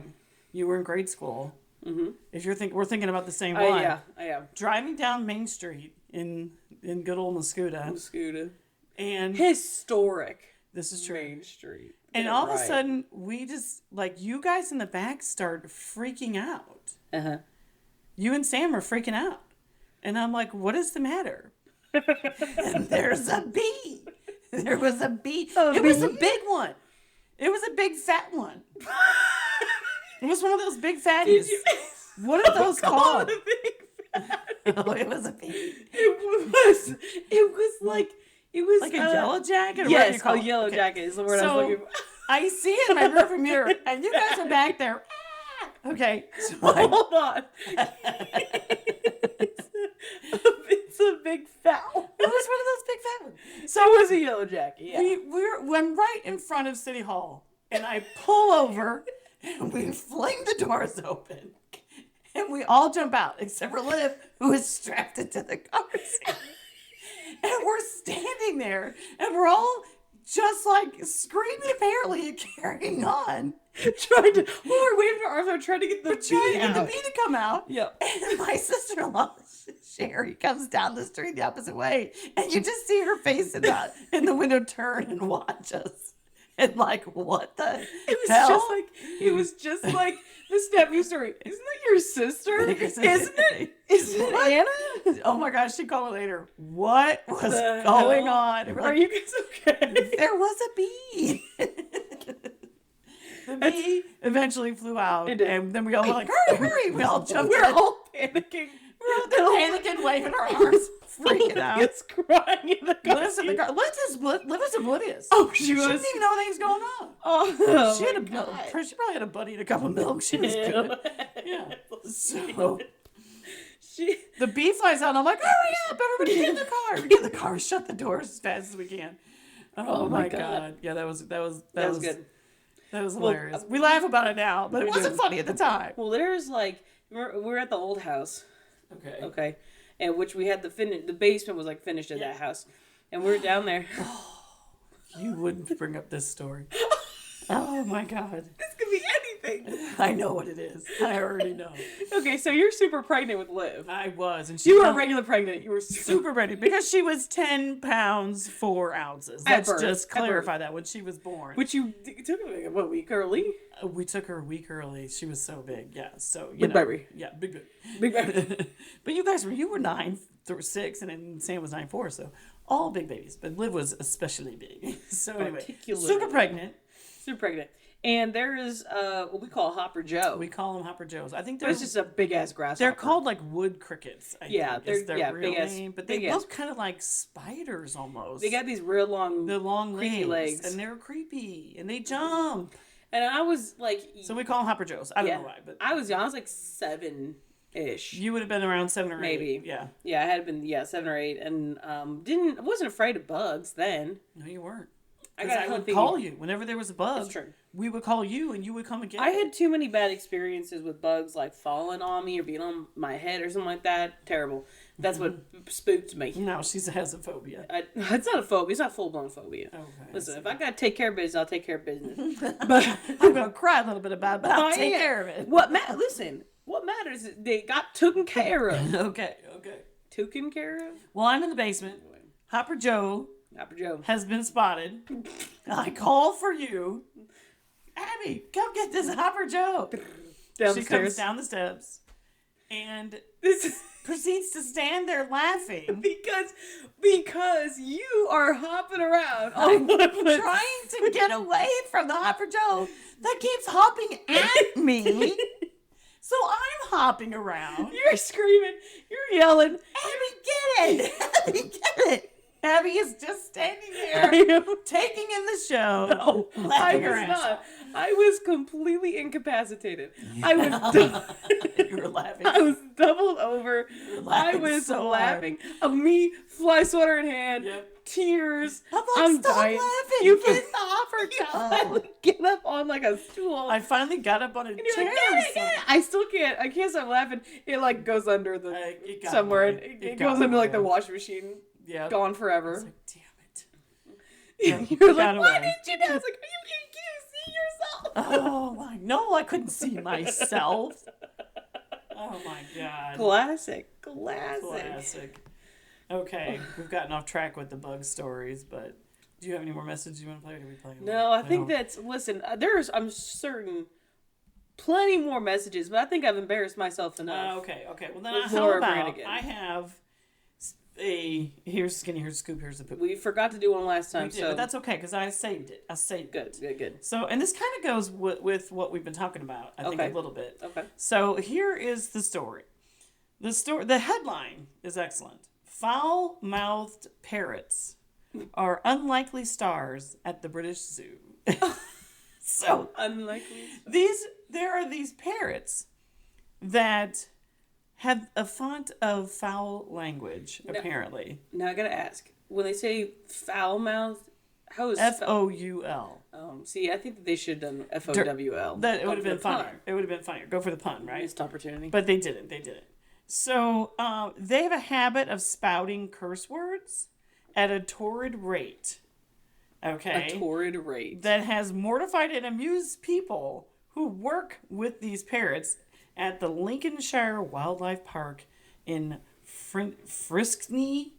You were in grade school. Mm-hmm. If we're thinking about the same one. Yeah, I am. Driving down Main Street in good old Muscuda, Scooter. and Historic this is true. Main Street. And Get it all of a right. sudden, we just you guys in the back start freaking out. Uh-huh. You and Sam are freaking out, and I'm like, "What is the matter?" And there's a bee. There was a bee. It was a big one. It was a big fat one. It was one of those big fatties. What are those called? Oh, it was a bee. It was Like a yellow jacket? Or whatever you Yes, call a it. yellow Okay. jacket is the word I So, was looking for. I see it in my rearview mirror, and you guys are back there. Okay. So Hold on. It's a big fat one. it was one of those big fat ones. So It was a yellow jacket, yeah. I'm right in front of City Hall, and I pull over, and we fling the doors open, and we all jump out, except for Liv, who is strapped into the car seat. And we're standing there, and we're all just screaming apparently and carrying on. Trying to, we're waving our arms out, trying to get the bee And the out. bee to come out. Yep. And my sister-in-law, Sherry, comes down the street the opposite way, and you just see her face in the window turn and watch us. And what the hell? It was just like the Steffi story. Isn't that your sister? Isn't it Anna? Oh my gosh, she called me later. What was The going hell? on? And we're Are like, you guys okay? there was a bee. The bee eventually flew out, It did. and then we all were like, hurry, hurry. We all jumped We're in. all panicking. We're out there panicking, waving our arms. freaking out. It's crying in the car. Liv's in the car. Liv is oblivious. Oh, She she didn't was. even know anything was going on. Oh, She had my God. she probably had a buddy and a cup of milk. She was good. Yeah. So She. the bee flies out, and I'm like, hurry up, everybody get in the car. We get in the car, shut the doors as fast as we can. Oh, my God. Yeah, that was That was good. That was hilarious. We laugh about it now, but it wasn't funny at the time. Well, there's like we're at the old house, Okay. okay, and which we had the basement was like finished at that house, and we're down there. You wouldn't bring up this story. Oh my God. This could be anything. I know what it is. I already know. Okay, so you're super pregnant with Liv. I was, and she You were felt regular pregnant. You were super ready because she was 10 pounds 4 ounces. At Let's birth. just At birth. clarify that when she was born. Which you took like, what, a week early? We took her a week early. She was so big. Yeah. So you Big know, baby. Yeah, big baby. Big baby. But you were 9 through 6, and then Sam was 9'4", so all big babies. But Liv was especially big. So anyway, Particularly. super pregnant. Super pregnant. And there is what we call Hopper Joe. We call them Hopper Joes. I think But they're it's just a big ass grasshopper. they're called like wood crickets. I Yeah, think, is they're- their yeah, real big-ass- name. But they big-ass. look kind of like spiders almost. They got these real long. the long creepy legs, legs. and they're creepy, and they jump. And I was like, So we call them Hopper Joes. I don't yeah, know why, but I was young. I was like 7-ish. you would have been around 7 or 8. Maybe. Yeah. Yeah, I had been 7 or 8, and wasn't afraid of bugs then. No, you weren't. I 'Cause got I one would thing. call you whenever there was a bug. That's true. We would call you, and you would come and get I it. had too many bad experiences with bugs like falling on me or being on my head or something like that. Terrible. That's what spooked me. No, she has a phobia. It's not a phobia. It's not full blown phobia. Okay. Listen, if I gotta take care of business, I'll take care of business. But I'm gonna cry a little bit about it, but I'll I take am. care of it. Listen, what matters is they got taken care of. Okay. Taken care of. Well, I'm in the basement. Hopper Joe Hopper Joe. has been spotted. I call for you. Abby, come get this Hopper Joe. Down She the comes stairs. down the steps and This is proceeds to stand there laughing. because you are hopping around I'm on one foot. trying to get away from the Hopper Joe that keeps hopping at me. So I'm hopping around. You're screaming. You're yelling. Abby, get it! Abby, get it! Abby is just standing there, taking in the show. No, I laughing her was ass not. off. I was completely incapacitated. I was. You were laughing. I was doubled over. were I laughing was so laughing. Of me, fly sweater in hand, Yep. tears. I'm like, I'm stop dying. laughing. You Get the Hopper You Joe. finally get up on like a stool. I finally got up on a and you're chair. like, or get it. something. I still can't. I can't stop laughing. It like goes under the It got somewhere. away. And It it got goes under like the away. washing machine. Yeah. Gone forever. It's like, damn it. You're it got like, why away. didn't you know? It's like, you can't see yourself. Oh my! No, I couldn't see myself. Oh my God! Classic. Classic. Okay, we've gotten off track with the bug stories, but do you have any more messages you want to play? Or do we play? No, I think that's. Listen, I'm certain, plenty more messages, but I think I've embarrassed myself enough. Okay. Well, then With how Laura about Branigan. I have here's skinny, here's scoop, here's the poop. We forgot to do one last We time, did, so but that's okay because I saved it. good. So, and this kind of goes with what we've been talking about. I think Okay. a little bit. Okay. So here is the story. The headline is excellent. Foul-mouthed parrots are unlikely stars at the British Zoo. So Unlikely. there are these parrots that have a font of foul language, apparently. Now I gotta ask, when they say foul mouth, how is Foul. see, I think that they should have done FOWL. That it Go would have for been the funnier. pun. It would have been funnier. Go for the pun, right? Missed opportunity. But they didn't. So they have a habit of spouting curse words at a torrid rate. Okay. A torrid rate. That has mortified and amused people who work with these parrots at the Lincolnshire Wildlife Park in Friskney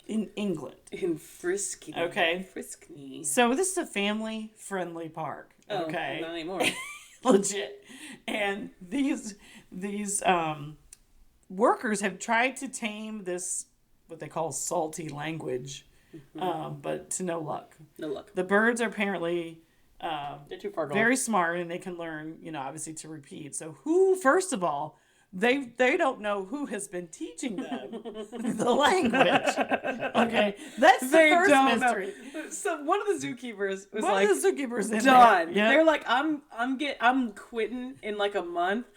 in England. In Friskney. Okay. Friskney. So this is a family-friendly park. Oh, Okay. not anymore. Legit. And these workers have tried to tame this, what they call salty language, but to no luck. No luck. The birds are apparently They're too far gone. very smart and they can learn, obviously to repeat. So first of all, they don't know who has been teaching them the language. Okay, that's the They first don't mystery. know. So one of the zookeepers was One like, of the zookeepers in done. there. They're like, I'm quitting in like a month.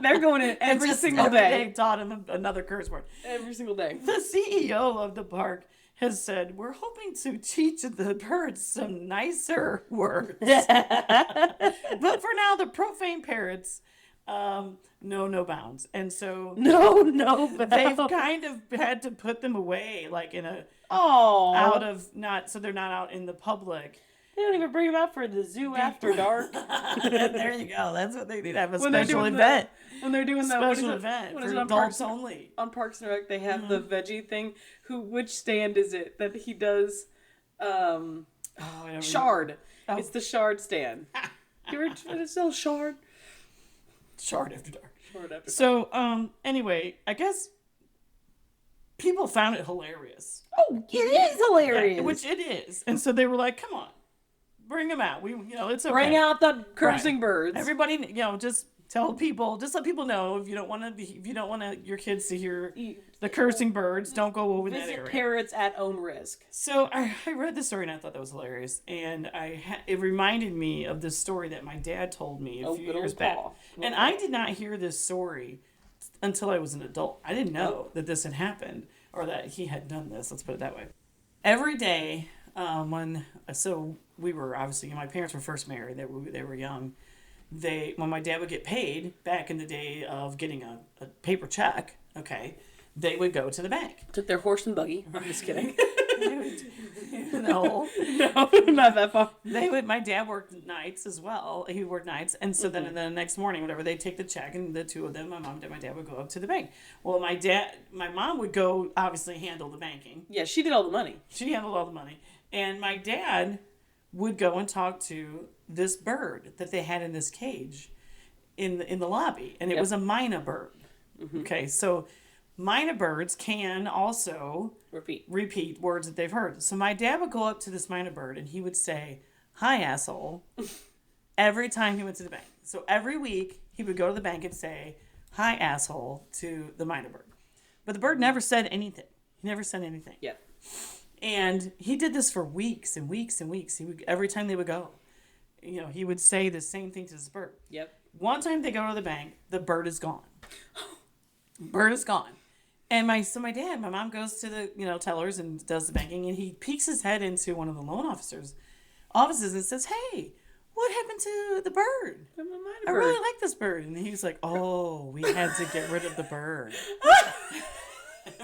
They're going in every Just single every day. taught him another curse word. Every single day. The CEO of the park has said, we're hoping to teach the birds some nicer words. But for now, the profane parrots, no bounds. And so No, they've kind of had to put them away, like in a, Oh, out of, not, so they're not out in the public. they don't even bring them out for the zoo after dark. There you go. That's what they need to have a When they're special doing event. When they're doing that, what is Special it? event What is for it on adults Parks, only. on Parks and Rec? They have the veggie thing. Which stand is it that he does? Oh, I don't Shard. Oh. It's the Shard stand. You ever try to sell Shard? Shard after dark. Shard after So, anyway, I guess people found it hilarious. Oh, it is hilarious. Which it is. And so they were like, come on, bring them out. It's okay. Bring out the cursing birds. Everybody, just tell people, just let people know if you don't want your kids to hear the cursing birds, don't go over that Visit area. parrots at own risk. So I read this story and I thought that was hilarious, and it reminded me of this story that my dad told me a few good years old back. Paul. And I did not hear this story until I was an adult. I didn't know that this had happened or that he had done this. Let's put it that way. Every day, we were obviously, my parents were first married. They were young. When my dad would get paid back in the day of getting a paper check, okay, they would go to the bank. Took their horse and buggy. I'm just kidding. No, No, not that far. my dad worked nights as well. He worked nights. And so then the next morning, whatever, they'd take the check and the two of them, my mom and my dad would go up to the bank. Well, my mom would go obviously handle the banking. Yeah, she did all the money. She handled all the money. And my dad would go and talk to this bird that they had in this cage in the lobby. And it was a myna bird. Okay, so myna birds can also repeat words that they've heard. So my dad would go up to this myna bird and he would say, "Hi, asshole," every time he went to the bank. So every week he would go to the bank and say, "Hi, asshole," to the myna bird. But the bird never said anything. He never said anything. Yeah. And he did this for weeks and weeks and weeks. Every time they would go, he would say the same thing to this bird. Yep. One time they go to the bank, the bird is gone. Bird is gone. And my mom goes to the tellers and does the banking, and he peeks his head into one of the loan offices and says, "Hey, what happened to the bird? I really like this bird." And he's like, "Oh, we had to get rid of the bird."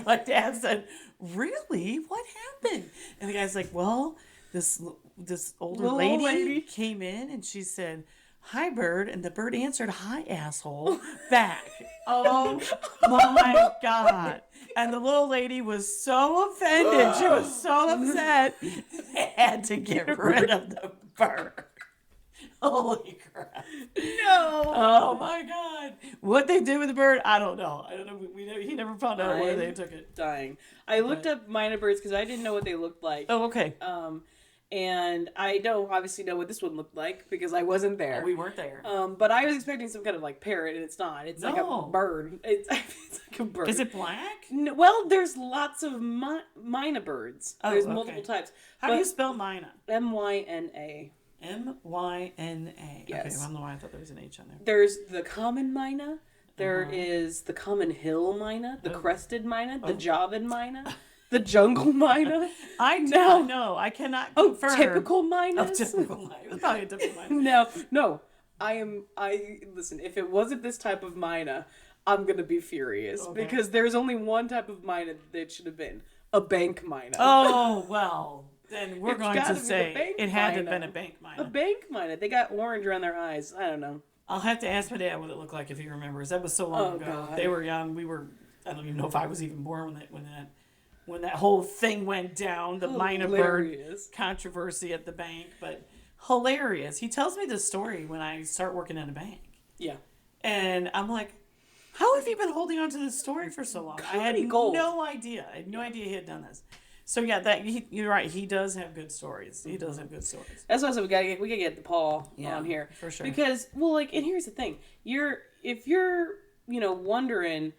My dad said, "Really? What happened?" And the guy's like, "Well, this older Little lady came in and she said, 'Hi, bird,' and the bird answered, 'Hi, asshole,' back." Oh my God. And the little lady was so offended. She was so upset. They had to get rid of the bird. Holy crap. No. Oh my God. What they did with the bird, I don't know. He never found out where they took it. Dying. I looked up myna birds because I didn't know what they looked like. Oh, okay. And I don't obviously know what this one looked like because I wasn't there. We weren't there. But I was expecting some kind of like parrot, and it's not. It's like No. a bird. It's like a bird. Is it black? No, well, there's lots of myna birds. Oh, There's okay. multiple types. How do you spell Myna? Myna. Myna. Yes. Okay, I don't know why I thought there was an H on there. There's the common myna. There is the common hill myna, the crested myna, the Javan myna, the jungle myna. I don't know. I cannot confirm. Typical mynas. Typical Myna. It's probably a typical Myna. No. Listen, if it wasn't this type of myna, I'm gonna be furious because there's only one type of myna that should have been a bank myna. Oh, well, then we're It's going gotta to be say the bank it had to have myna. been a bank A Myna. bank myna. They got orange around their eyes. I don't know. I'll have to ask my dad what it looked like if he remembers. That was so long ago. God. They were young. I don't even know if I was even born when that whole thing went down, the myna bird Hilarious. controversy at the bank. But hilarious. He tells me this story when I start working in a bank. Yeah. And I'm like, how have you been holding on to this story for so long? I had Comedy gold. no idea. I had no idea he had done this. So yeah, you're right. He does have good stories. He does have good stories. That's why I said we gotta get the Paul Yeah, on here for sure. because and here's the thing: if you're wondering,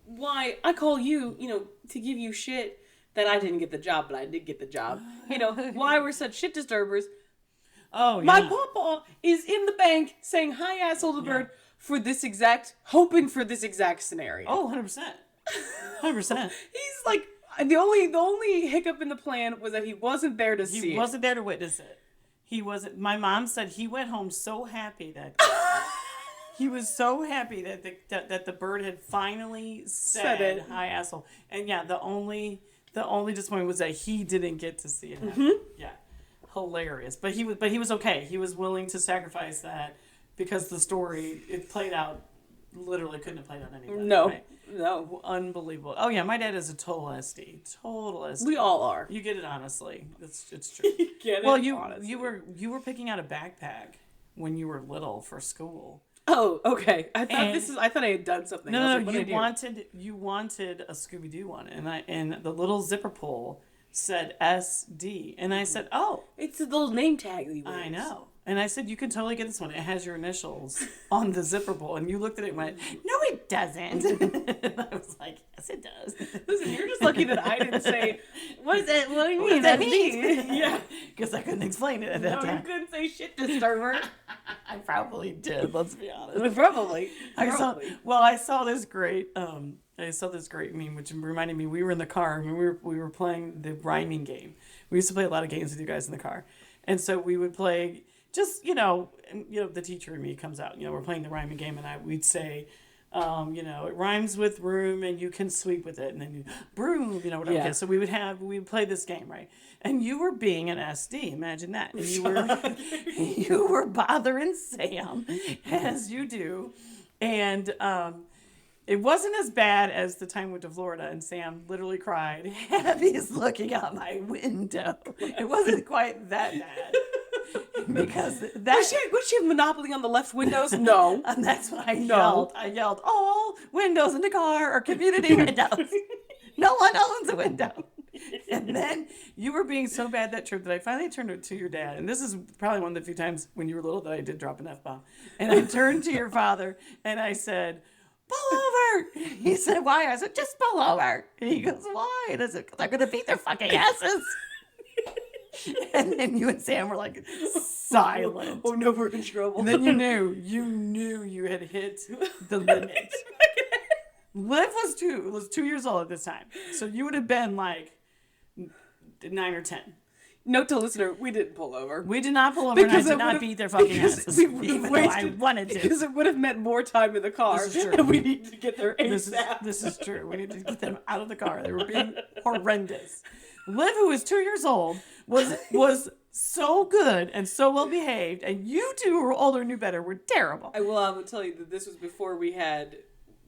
why I call you, to give you shit that I didn't get the job, but I did get the job. Why we're such shit disturbers. Oh, yeah. My papa is in the bank saying hi, asshole to bird hoping for this exact scenario. Oh, 100%. 100%. He's like, the only hiccup in the plan was that he wasn't there to see it. He wasn't there to witness it. He wasn't. My mom said he went home so happy that he was so happy that the bird had finally said it. hi, asshole. And yeah, the only disappointment was that he didn't get to see it happen. Mm-hmm. Yeah, hilarious. But he was okay. He was willing to sacrifice that because the story it played out literally couldn't have played out any better. No, right? no. Unbelievable. Oh yeah, my dad is a total SD. Total SD. We all are. You get it honestly. It's true. Get it? Well, honestly. you were picking out a backpack when you were little for school. Oh, okay. I thought And- I thought I had done something. I was No, like, what did I do? you wanted a Scooby Doo one, and the little zipper pull said SD, and I said, oh, It's the little name tag that he wears. I know. And I said, you can totally get this one. It has your initials on the zipper pull. And you looked at it and went, no, it doesn't. And I was like, yes, it does. Listen, you're just lucky that I didn't say, what is that? What do you What mean? does that That's mean? me. Yeah, because I couldn't explain it at that No, you time. couldn't say shit disturber. I probably did, let's be honest. Probably. I saw this great meme, which reminded me we were in the car. I mean, we were playing the rhyming game. We used to play a lot of games with you guys in the car, and so we would play just the teacher and me comes out. We're playing the rhyming game, and we'd say, it rhymes with room, and you can sweep with it, and then broom, whatever. Yeah. Okay, so we would play this game, right? And you were being an SD. Imagine that. And you were bothering Sam as you do, and it wasn't as bad as the time we went to Florida and Sam literally cried, Abby's looking out my window. It wasn't quite that bad. Because Would she have monopoly on the left windows? No. and that's when I yelled, all windows in the car are community windows. No one owns a window. And then you were being so bad that trip that I finally turned to your dad. And this is probably one of the few times when you were little that I did drop an F-bomb. And I turned to your father and I said, pull over. He said, why? I said, just pull over. And he goes, why? And I said, because I'm going to beat their fucking asses. And then you and Sam were like silent. Oh no, we're in trouble. And then you knew you had hit the limit. Liv was 2 years old at this time. So you would have been like 9 or 10. Note to listener, we didn't pull over. We did not pull over and I did not beat their fucking asses. Even though I wanted to. Because it would have meant more time in the car. This is true. And we need to get there ASAP. This is true. We need to get them out of the car. They were being horrendous. Liv, who was 2 years old, was so good and so well behaved, and you two who were older knew better were terrible. I will tell you that this was before we had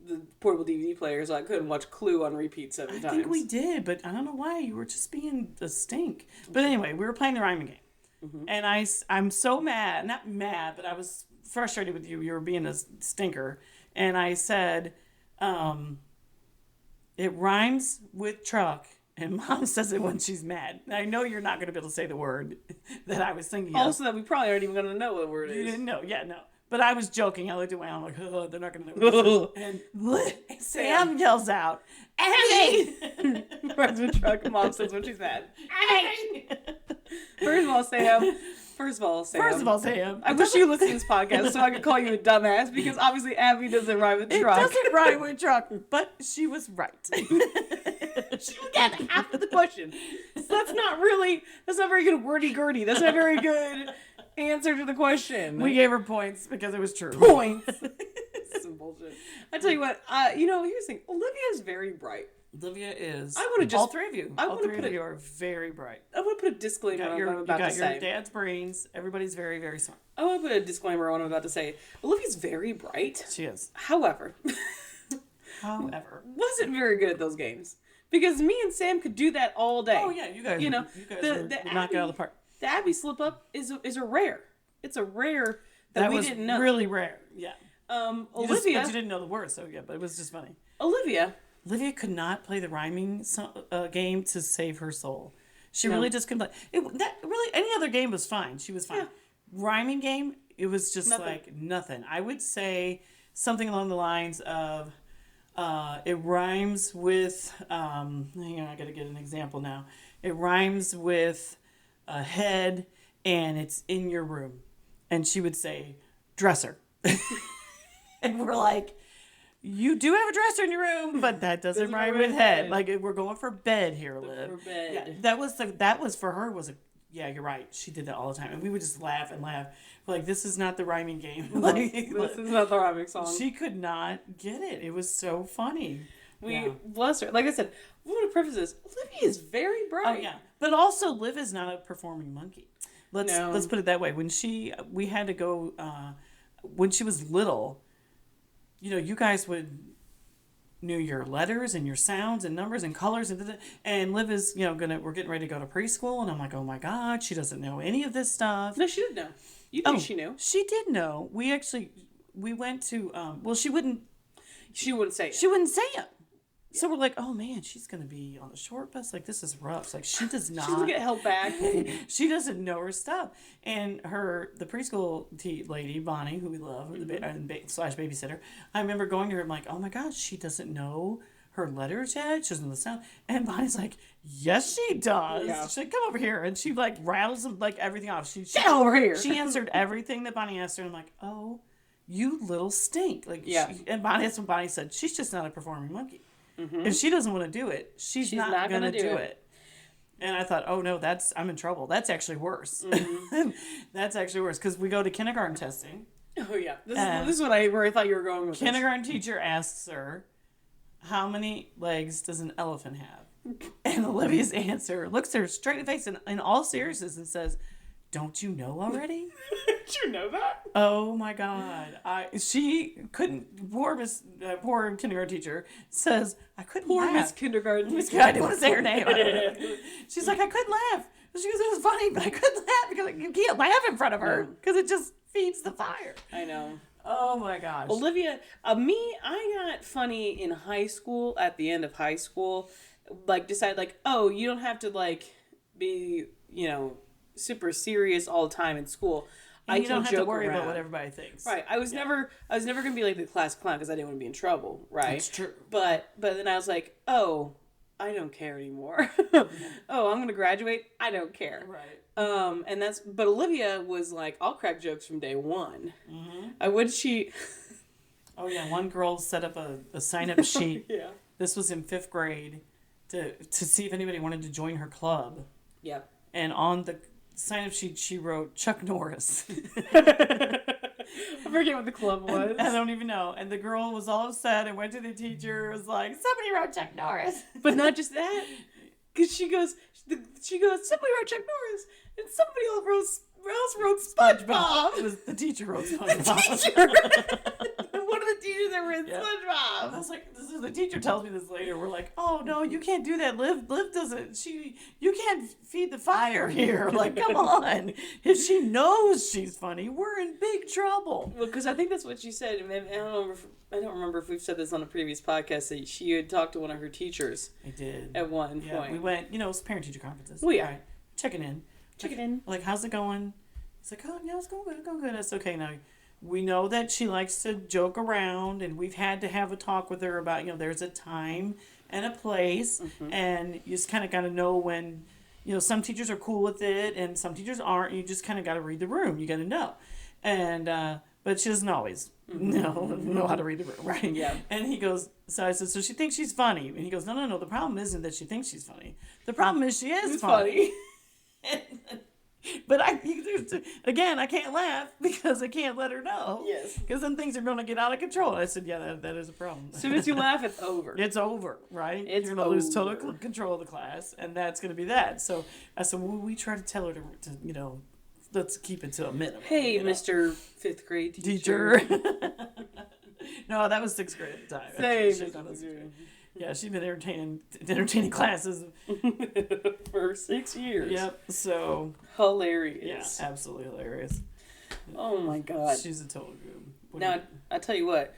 the portable DVD player, so I couldn't watch Clue on repeat 7 times. I think we did, but I don't know why. You were just being a stink. But anyway, we were playing the rhyming game. Mm-hmm. And I'm so mad. Not mad, but I was frustrated with you. You were being a stinker. And I said, it rhymes with truck. And Mom says it when she's mad. Now, I know you're not going to be able to say the word that I was thinking of. Also, that we probably aren't even going to know what word it You is. didn't know. Yeah, no. But I was joking. I looked at Wayne. I'm like, oh, they're not going to know what it is. And Sam yells out, Abby! Runs with truck. Mom says when she's mad. First of all, Sam. First of all, Sam. I wish you listened to this podcast so I could call you a dumbass, because obviously Abby doesn't rhyme with It truck. doesn't rhyme with truck, but she was right. She would get half of the question. So that's not very good wordy-gurdy. That's not a very good answer to the question. We gave her points because it was true. Points. Some bullshit. I tell you what, here's the thing. Olivia is very bright. Olivia is. I want to just all three of you. All three of you are very bright. I want to put a disclaimer on what I'm about to say. Your dad's brains. Everybody's very, very smart. I want to put a disclaimer on what I'm about to say. Olivia's very bright. She is. However, wasn't very good at those games. Because me and Sam could do that all day. Oh yeah, you guys would knock it out of the park. The Abby slip up is a rare. It's a rare that we was didn't know. Really rare. Yeah. Olivia, but you didn't know the words, so yeah. But it was just funny. Olivia could not play the rhyming game to save her soul. She really just couldn't play. Really, any other game was fine. She was fine. Yeah. Rhyming game, it was just Nothing. like nothing. I would say something along the lines of it rhymes with hang on, I gotta get an example now. It rhymes with a head and it's in your room. And she would say dresser. And we're like, you do have a dresser in your room, but that doesn't rhyme with head. Like we're going for bed here, Liv. For bed. Yeah, that was for her was a yeah, you're right. She did that all the time, and we would just laugh and laugh. We're like, this is not the rhyming game. Like, This is not the rhyming song. she could not get it. It was so funny. Yeah. Bless her. Like I said, we want to preface this. Olivia is very Oh bright. yeah, but also Liv is not a performing monkey. No. Let's put it that way. When we had to go when she was little, you know, you guys would knew your letters and your sounds and numbers and colors and Liv is, you know, we're getting ready to go to preschool, and I'm like, oh my God, she doesn't know any of this stuff. No, she didn't know. You think she knew? She did know. We went to well, she wouldn't say it. say it. So we're like, oh man, she's gonna be on the short bus. Like, this is rough. Like, she does not. She's gonna get held back. She doesn't know her stuff. And the preschool lady, Bonnie, who we love, slash babysitter, I remember going to her, I'm like, oh my gosh, she doesn't know her letters yet. She doesn't know the sound. And Bonnie's like, yes, she does. Yeah. She's like, come over here. And she like rattles them, like everything off. Get over here. She answered everything that Bonnie asked her. And I'm like, oh, you little stink. Like, Yeah. And that's when Bonnie said, she's just not a performing monkey. If she doesn't want to do it, she's not going to do it. And I thought, oh no, I'm in trouble. That's actually worse. That's actually worse because we go to kindergarten testing. Oh yeah, this is where I thought you were going with Kindergarten teacher asks her, how many legs does an elephant have? And Olivia's answer looks her straight in the face and in all seriousness and says, don't you know already? Did you know that? Oh my God! She couldn't. Poor kindergarten teacher says I couldn't. Poor laugh. Miss Kindergarten. I didn't want to say her name. She's like, I couldn't laugh. She goes, it was funny, but I couldn't laugh because you can't laugh in front of her because it just feeds the fire. I know. Oh my gosh. Olivia, I got funny in high school. At the end of high school, like decided like, oh, you don't have to like be, you know, super serious all the time in school. And you don't have to joke worry around. about what everybody thinks. Right. I was never gonna be like the class clown because I didn't want to be in trouble. Right. That's true. But then I was like, oh, I don't care anymore. Oh, I'm gonna graduate. I don't care. Right. But Olivia was like, I'll crack jokes from day one. Mm-hmm. She? Oh yeah, one girl set up a sign-up sheet. Yeah. This was in 5th grade to see if anybody wanted to join her club. Yeah. And on the sign-up sheet, she wrote Chuck Norris. I forget what the club was. I don't even know. And the girl was all upset and went to the teacher. Was like, somebody wrote Chuck Norris. But not just that, because she goes, somebody wrote Chuck Norris, and somebody else wrote SpongeBob. It was the teacher wrote SpongeBob. One of the teachers that read SpongeBob. I was like, the teacher tells me this later. We're like, oh no, you can't do that. Liv doesn't. You can't feed the fire here. Like, come on. If she knows she's funny, we're in big trouble. Well, because I think that's what she said. I don't remember if we've said this on a previous podcast that she had talked to one of her teachers. I did at one point. We went. You know, it's parent-teacher conferences. Oh yeah, right. Checking in. Like, how's it going? He's like, oh yeah, it's going good. It's going good. That's okay. Now, we know that she likes to joke around, and we've had to have a talk with her about, you know, there's a time and a place, and you just kind of got to know when, you know, some teachers are cool with it, and some teachers aren't. You just kind of got to read the room. You got to know. And, but she doesn't always know how to read the room, right? Yeah. And he goes, so I said, so she thinks she's funny. And he goes, no, the problem isn't that she thinks she's funny. The problem is she is funny. But I can't laugh because I can't let her know. Yes. Because then things are going to get out of control. And I said, yeah, that is a problem. As soon as you laugh, it's over. It's over, right? It's You're going to lose over. total control of the class, and that's going to be that. So I said, well, we try to tell her to you know, let's keep it to a minimum. Hey, you know? Mr. 5th grade Teacher. No, that was 6th grade at the time. Same. She's not listening to it. Yeah, she's been entertaining classes for 6 years. Yep. So hilarious. Yeah, absolutely hilarious. Oh my God. She's a total goob. Now I tell you what.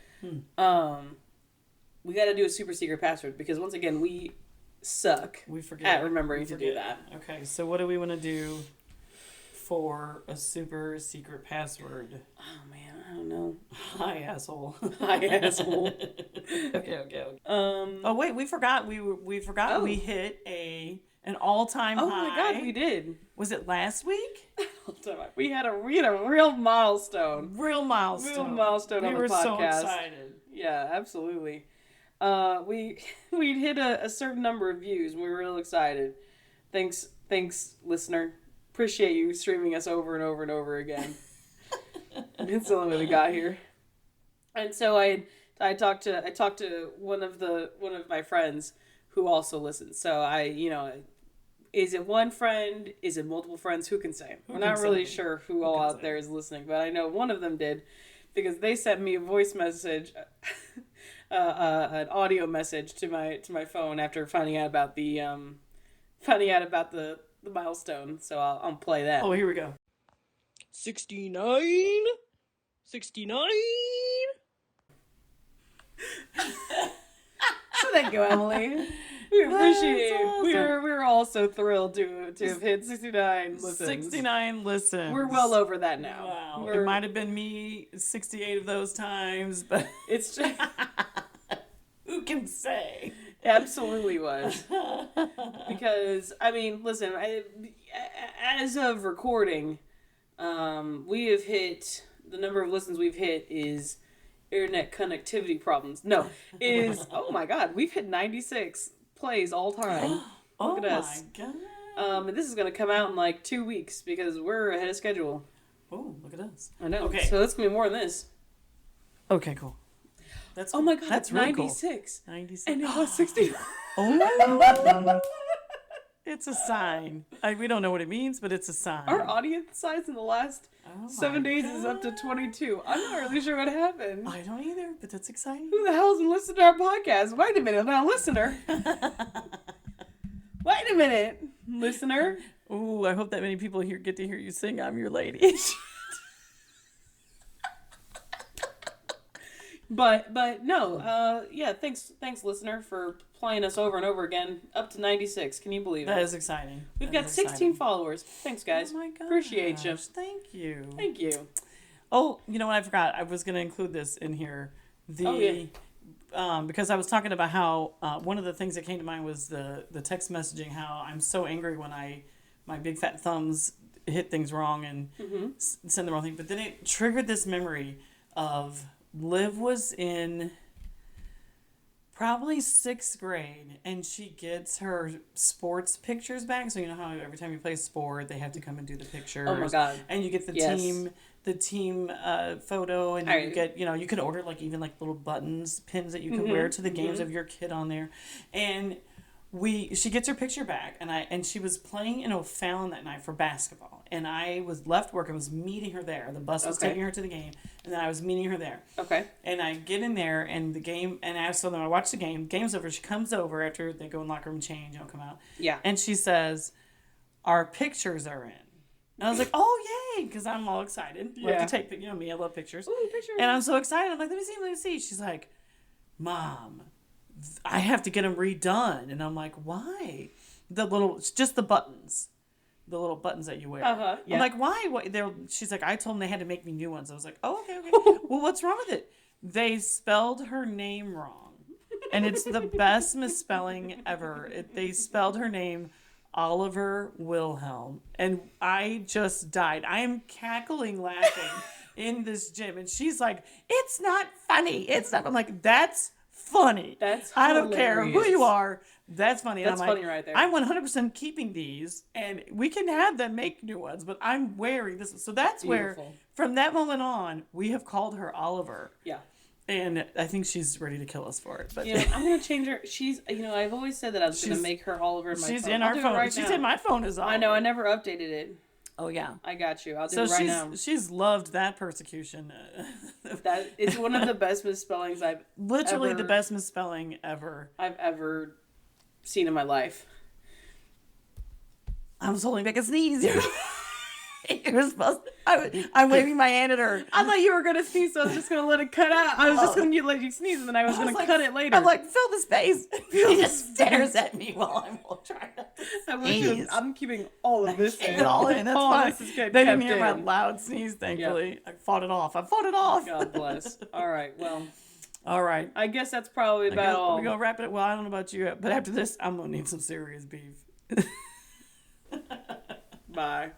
We got to do a super secret password because once again we suck. We forget at remembering to do that. Okay, so what do we want to do for a super secret password? Oh man, I don't know. Hi, asshole. Hi, asshole. Okay. Um. Oh wait, we forgot. We forgot Oh. we hit an all-time Oh high. my God, we did. Was it last week? We had a real milestone. Real milestone. Real milestone on the We were so podcast. excited. Yeah, absolutely. We hit a certain number of views. We were real excited. Thanks, listener. Appreciate you streaming us over and over and over again. It's the only way we got here. And so I talked to one of my friends who also listens. So is it one friend? Is it multiple friends? Who can say? We're not really sure who all out there is listening, but I know one of them did because they sent me a voice message, an audio message to my phone after finding out about the milestone. So I'll play that. Oh, here we go. 69. So thank you, Emily. We appreciate it. awesome. We're all so thrilled to have hit 69 listens. 69 listens. We're well over that now. Wow. We're- It might have been me 68 of those times, but It's just, who can say? absolutely was. Because I mean, listen, as of recording, we have hit the number of listens we've hit is internet connectivity problems. No, is oh my God, we've hit 96 plays all time. Oh Look at us. my god. And this is gonna come out in like 2 weeks because we're ahead of schedule. Oh, look at us. I know. Okay. So it's gonna be more than this. Okay, cool. That's Oh my God, that's that's really cool. 96. 96. And it was 60. Oh, it's a sign. We don't know what it means, but it's a sign. Our audience size in the last Oh 7 my days is up to God. 22. I'm not really sure what happened. I don't either, but that's exciting. Who the hell's been listening to our podcast? Wait a minute, now listener. Wait a minute, listener. Ooh, I hope that many people here get to hear you sing "I'm Your Lady." But no, yeah, thanks listener for playing us over and over again. Up to 96. Can you believe That it? is exciting. We've That got is 16 exciting. followers. Thanks, guys. Oh my gosh. Appreciate you. Thank you. Thank you. Oh, you know what? I forgot. I was going to include this in here. Oh, yeah. Because I was talking about how one of the things that came to mind was the text messaging. How I'm so angry when my big fat thumbs hit things wrong and send the wrong thing. But then it triggered this memory of Liv was in probably 6th grade, and she gets her sports pictures back. So you know how every time you play sport, they have to come and do the pictures. Oh my God. And you get the Yes. team photo, and you get, you can order like even like little buttons, pins that you can wear to the games of your kid on there. And she gets her picture back, and she was playing in O'Fallon that night for basketball, and I was left work. I was meeting her there. The bus was taking her to the game, and then I was meeting her there. Okay. And I get in there, and the game, and I watch the game. Game's over. She comes over after they go in locker room, change, come out. Yeah. And she says, "Our pictures are in." And I was like, "Oh yay!" Because I'm all excited. Love Yeah. to take, me. I love pictures. Ooh, picture. And I'm so excited. I'm like, let me see. She's like, "Mom, I have to get them redone." And I'm like, "Why?" Just the buttons. The little buttons that you wear. Yeah. I'm like, why? She's like, I told them they had to make me new ones. I was like, oh, okay. Well, what's wrong with it? They spelled her name wrong. And it's the best misspelling ever. They spelled her name Oliver Wilhelm. And I just died. I am cackling laughing in this gym. And she's like, it's not funny. It's not. I'm like, that's funny. That's I don't care who hilarious. you are. That's funny. And That's I'm funny like, right there. I'm 100% keeping these, and we can have them make new ones, but I'm wearing this. So that's where, Beautiful. from that moment on, we have called her Oliver. Yeah. And I think she's ready to kill us for it. But I'm gonna change her. She's, I've always said that I was gonna She's- make her Oliver in my she's phone. in I'll our do it phone. right She's now. in my phone as Oliver. I know. I never updated it. Oh, yeah. I got you. I'll do So it right now. she's loved that persecution. That it's one of the best misspellings Literally the ever- best misspelling ever. I've ever seen in my life. I was holding back a sneeze. You're supposed I'm waving my hand at her. I thought you were gonna sneeze, so I was just gonna let it cut out. I was just gonna let you sneeze, and then I was gonna cut it later. I'm like, fill the space. He just stares at me while I'm trying to sneeze. I'm keeping all of this Keep it all in. That's all fine. This is good. They didn't kept hear my in. loud sneeze, thankfully. I fought it off. God bless. All right. Well, All right. I guess that's probably about all. We're going to wrap it. Well, I don't know about you, but after this, I'm going to need some serious beef. Bye.